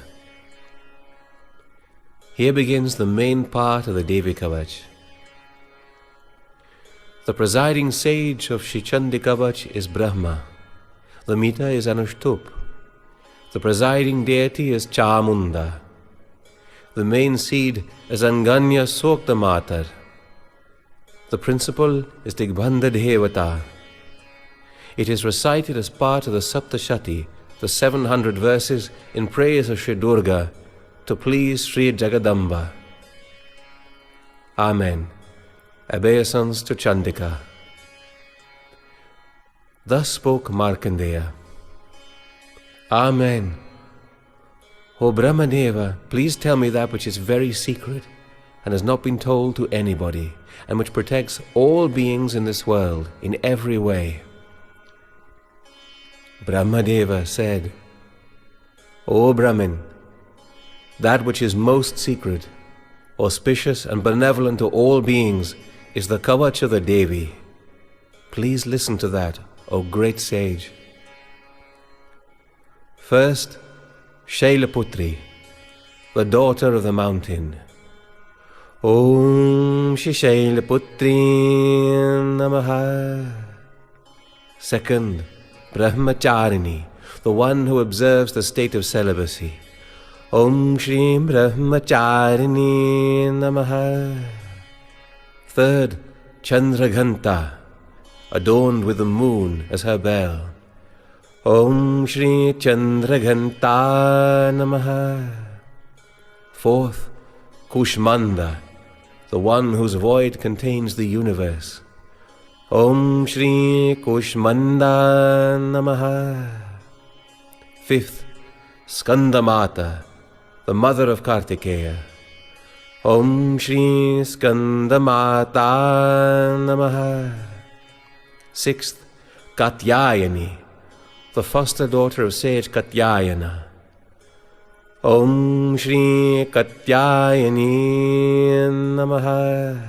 Here begins the main part of the Devi Kavach. The presiding sage of Shri Chandi Kavach is Brahma. The meter is Anushtup. The presiding deity is Chamunda. The main seed is Anganya Sokta Matar. The principal is Digbandha Devata. It is recited as part of the Saptashati, the 700 verses in praise of Shri Durga to please Shri Jagadamba. Amen. Obeisance to Chandika. Thus spoke Markandeya. Amen. O Brahmadeva, please tell me that which is very secret and has not been told to anybody, and which protects all beings in this world in every way. Brahmadeva said, O Brahmin, that which is most secret, auspicious and benevolent to all beings is the Kavach of the Devi. Please listen to that, O great sage. First, Shailaputri, the daughter of the mountain. Om Shri Shailaputri Namaha. Second, Brahmacharini, the one who observes the state of celibacy. Om Shri Brahmacharini Namaha. Third, Chandraghanta, adorned with the moon as her bell. Om Shri Chandraghanta Namaha. Fourth, Kushmanda, the one whose void contains the universe. Om Shri Kushmanda Namaha. Fifth, Skandamata, the mother of Kartikeya. Om Shri Skandamata Namaha. Sixth, Katyayani, the foster daughter of sage Katyayana. Om Shri Katyayani Namaha.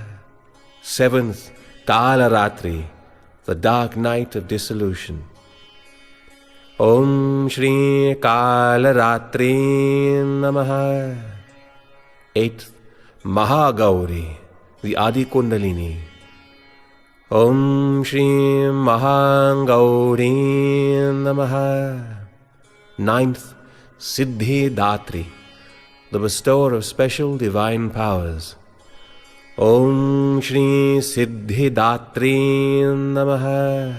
Seventh, Kalaratri, the dark night of dissolution. Om Shri Kalaratri Namaha. Eighth, Mahagauri, the Adi Kundalini. Om Shri Mahagauri Namaha. Ninth, Siddhi Datri, the bestower of special divine powers. Om Shri Siddhi Datri Namaha.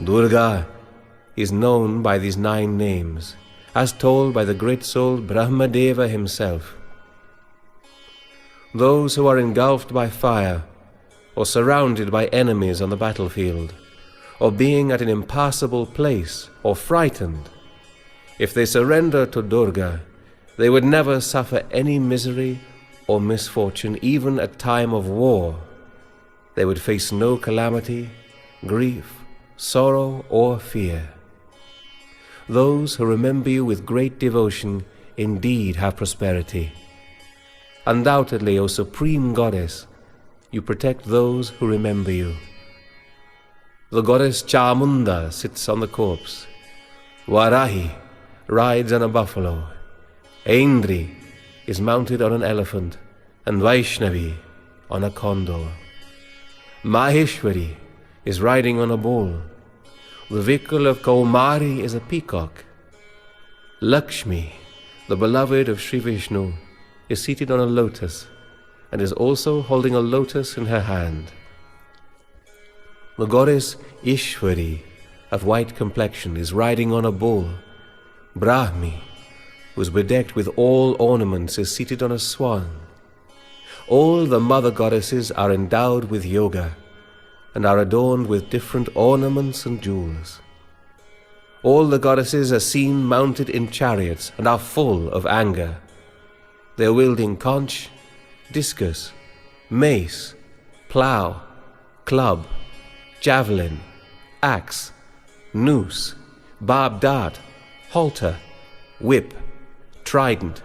Durga is known by these 9 names, as told by the great soul Brahmadeva himself. Those who are engulfed by fire or surrounded by enemies on the battlefield, or being at an impassable place, or frightened, if they surrender to Durga, they would never suffer any misery or misfortune, even at time of war. They would face no calamity, grief, sorrow, or fear. Those who remember you with great devotion indeed have prosperity. Undoubtedly, O Supreme Goddess, you protect those who remember you. The goddess Chamunda sits on the corpse. Varahi rides on a buffalo. Aindri is mounted on an elephant, and Vaishnavi on a condor. Maheshwari is riding on a bull. The vehicle of Kaumari is a peacock. Lakshmi, the beloved of Shri Vishnu, is seated on a lotus and is also holding a lotus in her hand. The goddess Ishwari, of white complexion, is riding on a bull. Brahmi, who is bedecked with all ornaments, is seated on a swan. All the mother goddesses are endowed with yoga and are adorned with different ornaments and jewels. All the goddesses are seen mounted in chariots and are full of anger. They are wielding conch, discus, mace, plough, club, javelin, axe, noose, barbed dart, halter, whip, trident,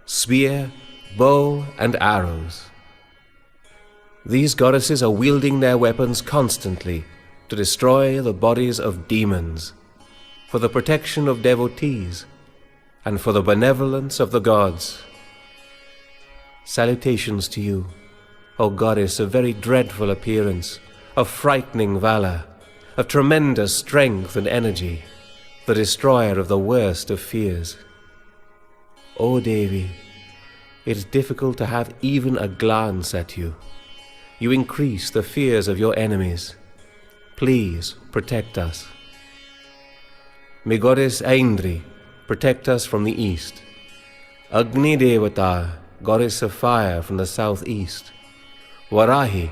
spear, bow, and arrows. These goddesses are wielding their weapons constantly to destroy the bodies of demons, for the protection of devotees, and for the benevolence of the gods. Salutations to you, O goddess of very dreadful appearance, of frightening valor, of tremendous strength and energy, the destroyer of the worst of fears. O Devi, it is difficult to have even a glance at you. You increase the fears of your enemies. Please protect us. May Goddess Aindri protect us from the east. Agni Devata, Goddess of fire, from the southeast. Varahi,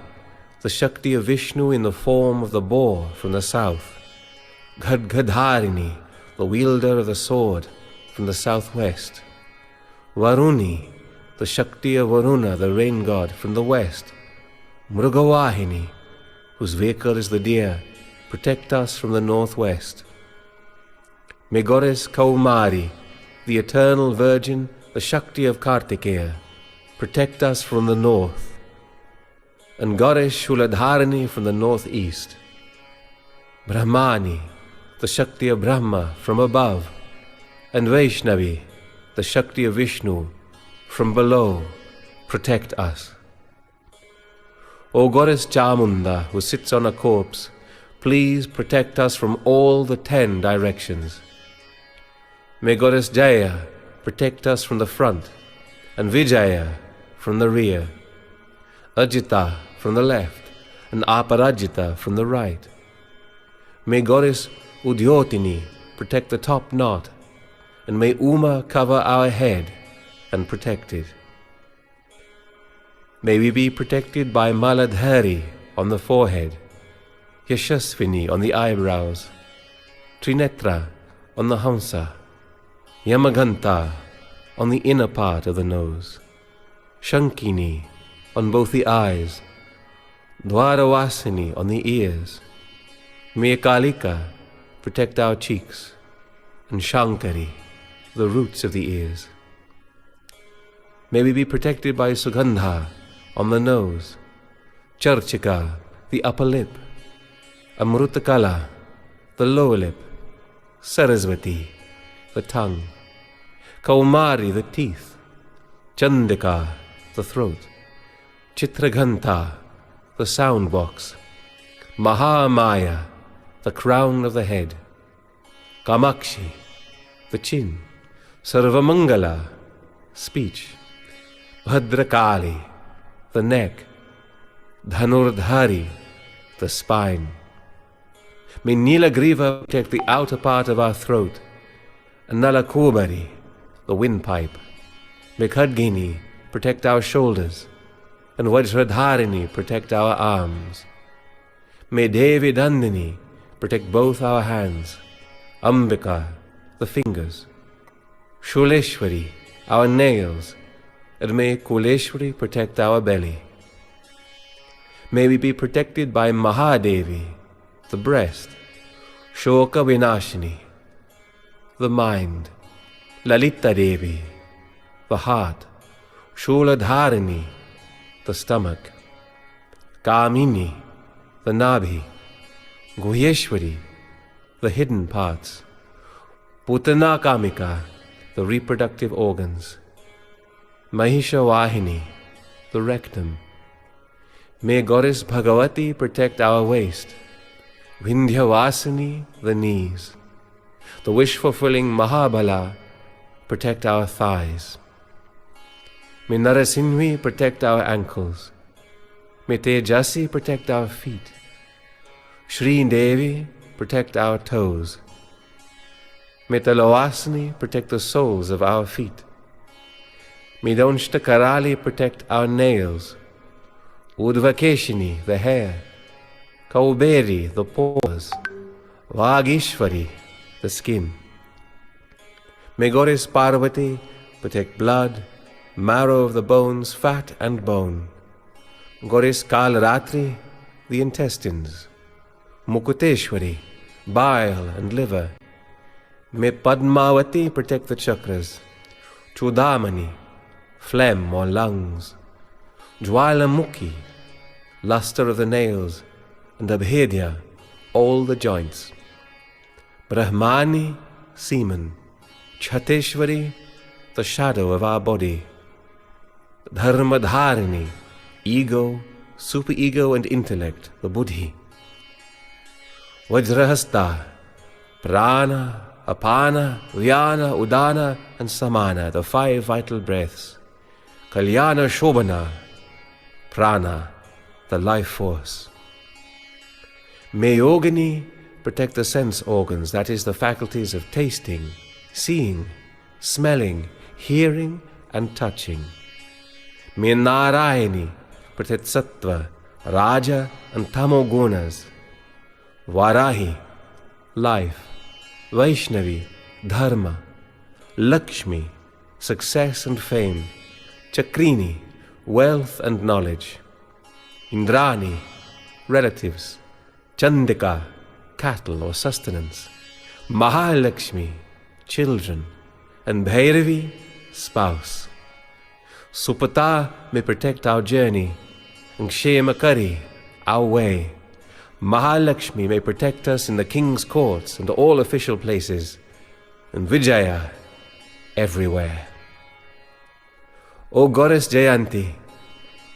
the Shakti of Vishnu in the form of the boar, from the south. Gadgadharini, the wielder of the sword, from the southwest. Varuni, the Shakti of Varuna, the rain god, from the west. Mrugavahini, whose vehicle is the deer, protect us from the northwest. May Goddess Kaumari, the eternal virgin, the Shakti of Kartikeya, protect us from the north. And Goddess Shuladharani from the northeast. Brahmani, the Shakti of Brahma, from above. And Vaishnavi, the Shakti of Vishnu, from below, protect us. O Goddess Chamunda, who sits on a corpse, please protect us from all the 10 directions. May Goddess Jaya protect us from the front, and Vijaya from the rear, Ajita from the left, and Aparajita from the right. May Goddess Udyotini protect the top knot, and may Uma cover our head and protect it. May we be protected by Maladhari on the forehead, Yashasvini on the eyebrows, Trinetra on the Hamsa, Yamaganta on the inner part of the nose, Shankini on both the eyes, Dwaravasini on the ears. May Kalika protect our cheeks, and Shankari the roots of the ears. May we be protected by Sugandha on the nose, Charchika the upper lip, Amrutakala the lower lip, Saraswati the tongue, Kaumari the teeth, Chandika the throat, Chitraghanta the sound box, Mahamaya the crown of the head, Kamakshi the chin, Sarvamangala speech, Bhadrakali the neck, Dhanurdhari the spine. May Nilagriva protect the outer part of our throat, and Nalakubari the windpipe. May Khadgini protect our shoulders, and Vajradharini protect our arms. May Devi Dandini protect both our hands, Ambika, the fingers, Shuleshwari, our nails, and may Kuleshwari protect our belly. May we be protected by Mahadevi, the breast, Shoka Vinashini, the mind, Lalita Devi, the heart, Shuladharini, the stomach, Kamini, the nabhi, Guhyeshwari, the hidden parts, Putana Kamika, the reproductive organs, Mahisha Vahini, the rectum. May Goddess Bhagavati protect our waist, Vindhyavasini, the knees, the wish-fulfilling Mahabala protect our thighs. May Narasimhi protect our ankles. May Tejasi protect our feet. Shri Devi protect our toes. May Talavasini protect the soles of our feet. May Donshta Karali protect our nails. Udvakeshini, the hair. Kauberi, the pores. Vagishwari, the skin. May Goddess Parvati protect blood, marrow of the bones, fat and bone. Goddess Kalratri, the intestines. Mukuteshwari, bile and liver. May Padmavati protect the chakras. Chudamani, phlegm or lungs. Jwalamukhi, luster of the nails, and Abhedya, all the joints. Brahmani, semen. Chateshwari, the shadow of our body. Dharmadharini, ego, superego and intellect, the buddhi. Vajrahasta, prana, apana, vyana, udana and samana, the 5 vital breaths. Kalyana shobhana, prana, the life force. May Yogini protect the sense organs, that is, the faculties of tasting, seeing, smelling, hearing and touching. May Narayani protect Sattva, Raja and Tamo gunas. Varahi, life. Vaishnavi, dharma. Lakshmi, success and fame. Chakrini, wealth and knowledge. Indrani, relatives. Chandika, cattle or sustenance. Mahalakshmi, children. And Bhairavi, spouse. Supata may protect our journey, and Kshemakari, our way. Mahalakshmi may protect us in the king's courts and all official places, and Vijaya everywhere. O Goddess Jayanti,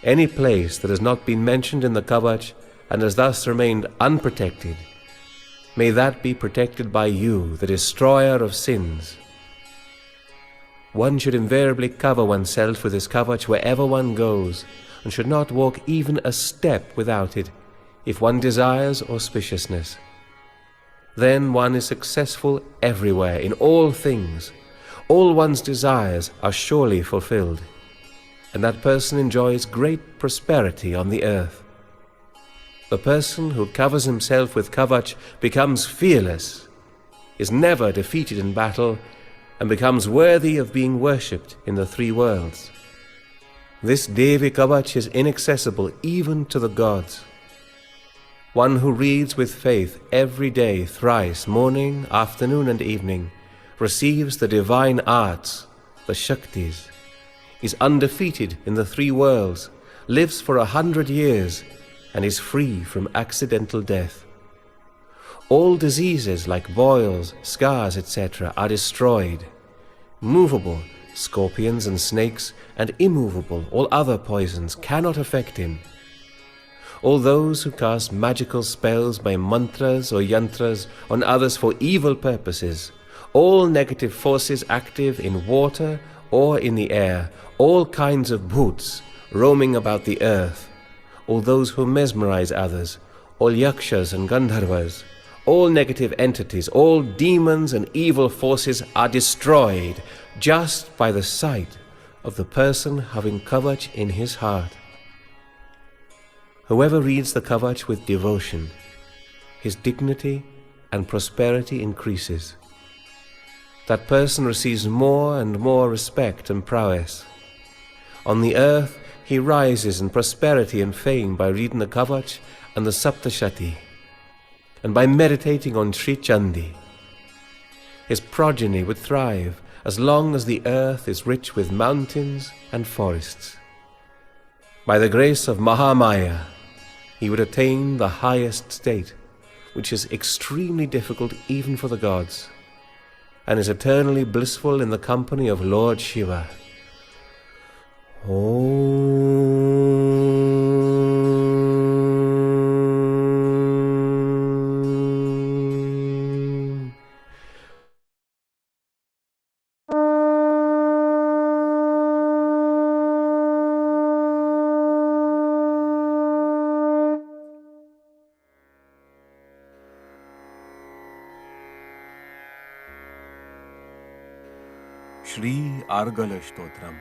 any place that has not been mentioned in the Kavach and has thus remained unprotected, may that be protected by you, the destroyer of sins. One should invariably cover oneself with this Kavach wherever one goes, and should not walk even a step without it, if one desires auspiciousness. Then one is successful everywhere, in all things. All one's desires are surely fulfilled, and that person enjoys great prosperity on the earth. The person who covers himself with Kavach becomes fearless, is never defeated in battle, and becomes worthy of being worshipped in the 3 worlds. This Devi Kavach is inaccessible even to the gods. One who reads with faith every day thrice, morning, afternoon and evening, receives the divine arts, the Shaktis, is undefeated in the 3 worlds, lives for 100 years, and is free from accidental death. All diseases like boils, scars, etc. are destroyed. Movable, scorpions and snakes, and immovable, all other poisons cannot affect him. All those who cast magical spells by mantras or yantras on others for evil purposes, all negative forces active in water or in the air, all kinds of bhuts roaming about the earth, all those who mesmerize others, all yakshas and gandharvas, all negative entities, all demons and evil forces are destroyed just by the sight of the person having Kavach in his heart. Whoever reads the Kavach with devotion, his dignity and prosperity increases. That person receives more and more respect and prowess. On the earth, he rises in prosperity and fame by reading the Kavach and the Saptashati, and by meditating on Sri Chandi. His progeny would thrive as long as the earth is rich with mountains and forests. By the grace of Mahamaya, he would attain the highest state, which is extremely difficult even for the gods, and is eternally blissful in the company of Lord Shiva. Shri Argala Stotram.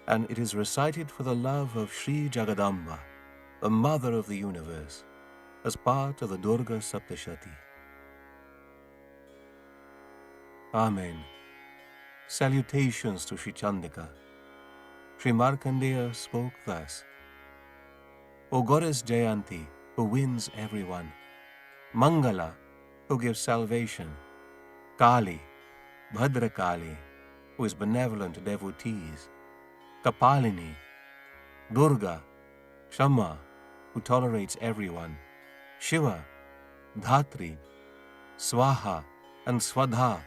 And it is recited for the love of Shri Jagadamba, the Mother of the Universe, as part of the Durga Saptashati. Amen. Salutations to Shri Chandika. Shri Markandeya spoke thus: O Goddess Jayanti, who wins everyone, Mangala, who gives salvation, Kali, Bhadrakali, who is benevolent to devotees, Kapalini, Durga, Kshama, who tolerates everyone, Shiva, Dhatri, Swaha, and Swadha,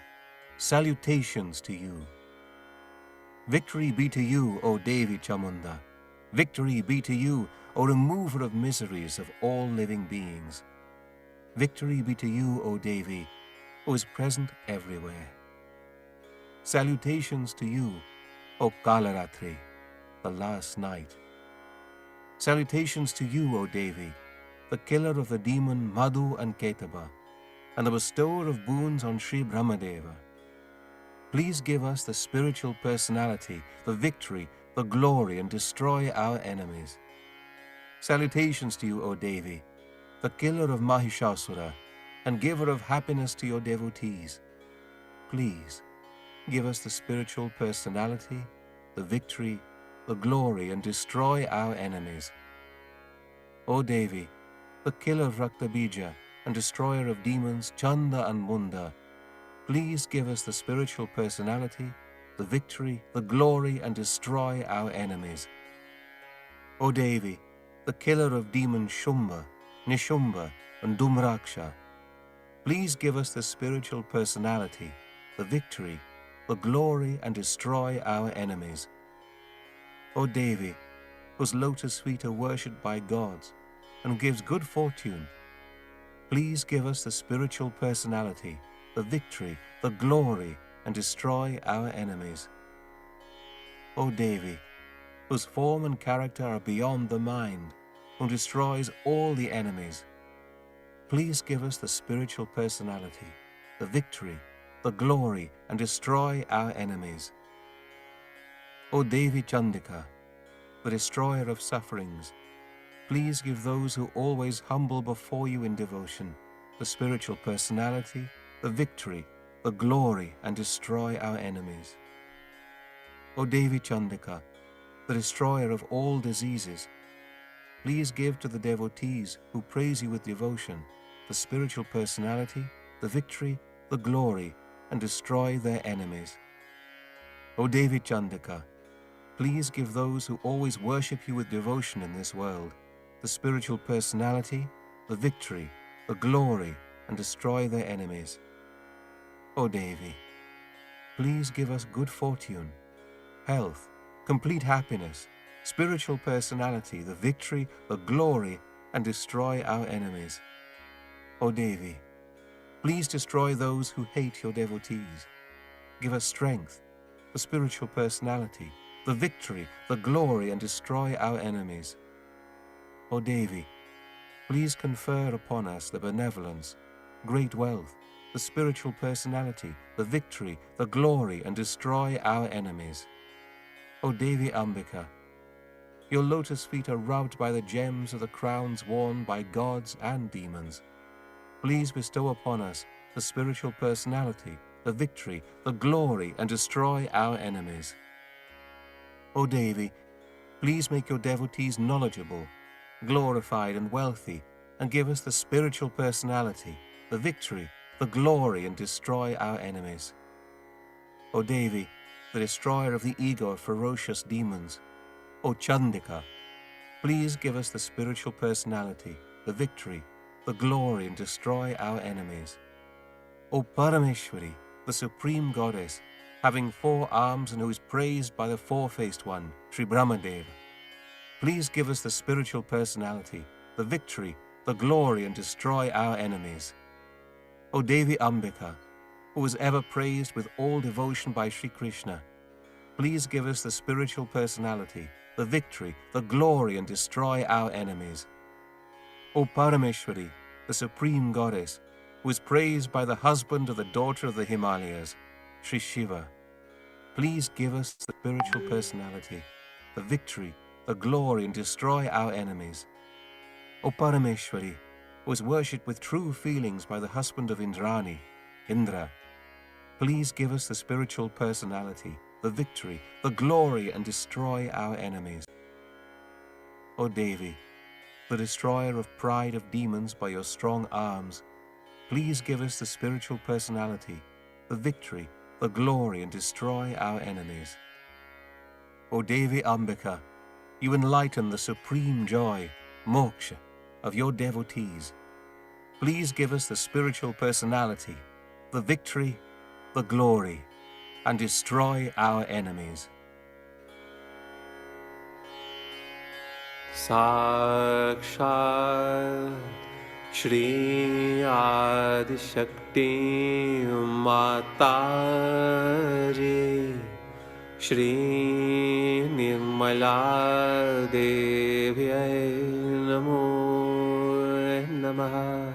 salutations to you. Victory be to you, O Devi Chamunda. Victory be to you, O remover of miseries of all living beings. Victory be to you, O Devi, who is present everywhere. Salutations to you, O Kalaratri, the last night. Salutations to you, O Devi, the killer of the demon Madhu and Ketaba, and the bestower of boons on Sri Brahmadeva. Please give us the spiritual personality, the victory, the glory, and destroy our enemies. Salutations to you, O Devi, the killer of Mahishasura, and giver of happiness to your devotees. Please give us the spiritual personality, the victory, the glory, and destroy our enemies. O Devi, the killer of Raktabija and destroyer of demons Chanda and Munda, please give us the spiritual personality, the victory, the glory, and destroy our enemies. O Devi, the killer of demons Shumba, Nishumba, and Dumraksha, please give us the spiritual personality, the victory, the glory, and destroy our enemies. O Devi, whose lotus feet are worshipped by gods and who gives good fortune, please give us the spiritual personality, the victory, the glory, and destroy our enemies. O Devi, whose form and character are beyond the mind, who destroys all the enemies, please give us the spiritual personality, the victory, the glory, and destroy our enemies. O Devi Chandika, the destroyer of sufferings, please give those who always humble before you in devotion the spiritual personality, the victory, the glory, and destroy our enemies. O Devi Chandika, the destroyer of all diseases, please give to the devotees who praise you with devotion the spiritual personality, the victory, the glory, and destroy their enemies. O Devi Chandika, please give those who always worship you with devotion in this world the spiritual personality, the victory, the glory, and destroy their enemies. O Devi, please give us good fortune, health, complete happiness, spiritual personality, the victory, the glory, and destroy our enemies. O Devi, please destroy those who hate your devotees. Give us strength, the spiritual personality, the victory, the glory, and destroy our enemies. O Devi, please confer upon us the benevolence, great wealth, the spiritual personality, the victory, the glory, and destroy our enemies. O Devi Ambika, your lotus feet are rubbed by the gems of the crowns worn by gods and demons. Please bestow upon us the spiritual personality, the victory, the glory, and destroy our enemies. O Devi, please make your devotees knowledgeable, glorified, and wealthy, and give us the spiritual personality, the victory, the glory, and destroy our enemies. O Devi, the destroyer of the ego of ferocious demons. O Chandika, please give us the spiritual personality, the victory, the glory, and destroy our enemies. O Parameshwari, the supreme goddess, having 4 arms and who is praised by the four-faced one, Shri Brahmadeva, please give us the spiritual personality, the victory, the glory, and destroy our enemies. O Devi Ambika, who is ever praised with all devotion by Shri Krishna, please give us the spiritual personality, the victory, the glory, and destroy our enemies. O Parameshwari, the supreme goddess, who is praised by the husband of the daughter of the Himalayas, Shri Shiva, please give us the spiritual personality, the victory, the glory, and destroy our enemies. O Parameshwari, who is worshipped with true feelings by the husband of Indrani, Indra, please give us the spiritual personality, the victory, the glory, and destroy our enemies. O Devi, the destroyer of pride of demons by your strong arms, please give us the spiritual personality, the victory, the glory, and destroy our enemies. O Devi Ambika, you enlighten the supreme joy, moksha, of your devotees. Please give us the spiritual personality, the victory, the glory, and destroy our enemies. Sakshat Shri Adi Shakti Mataji Shri Nirmala Devi Namo Namaha.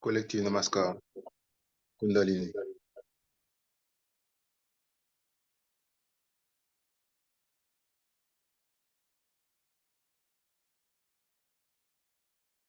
Collective Namaskar, Kundalini.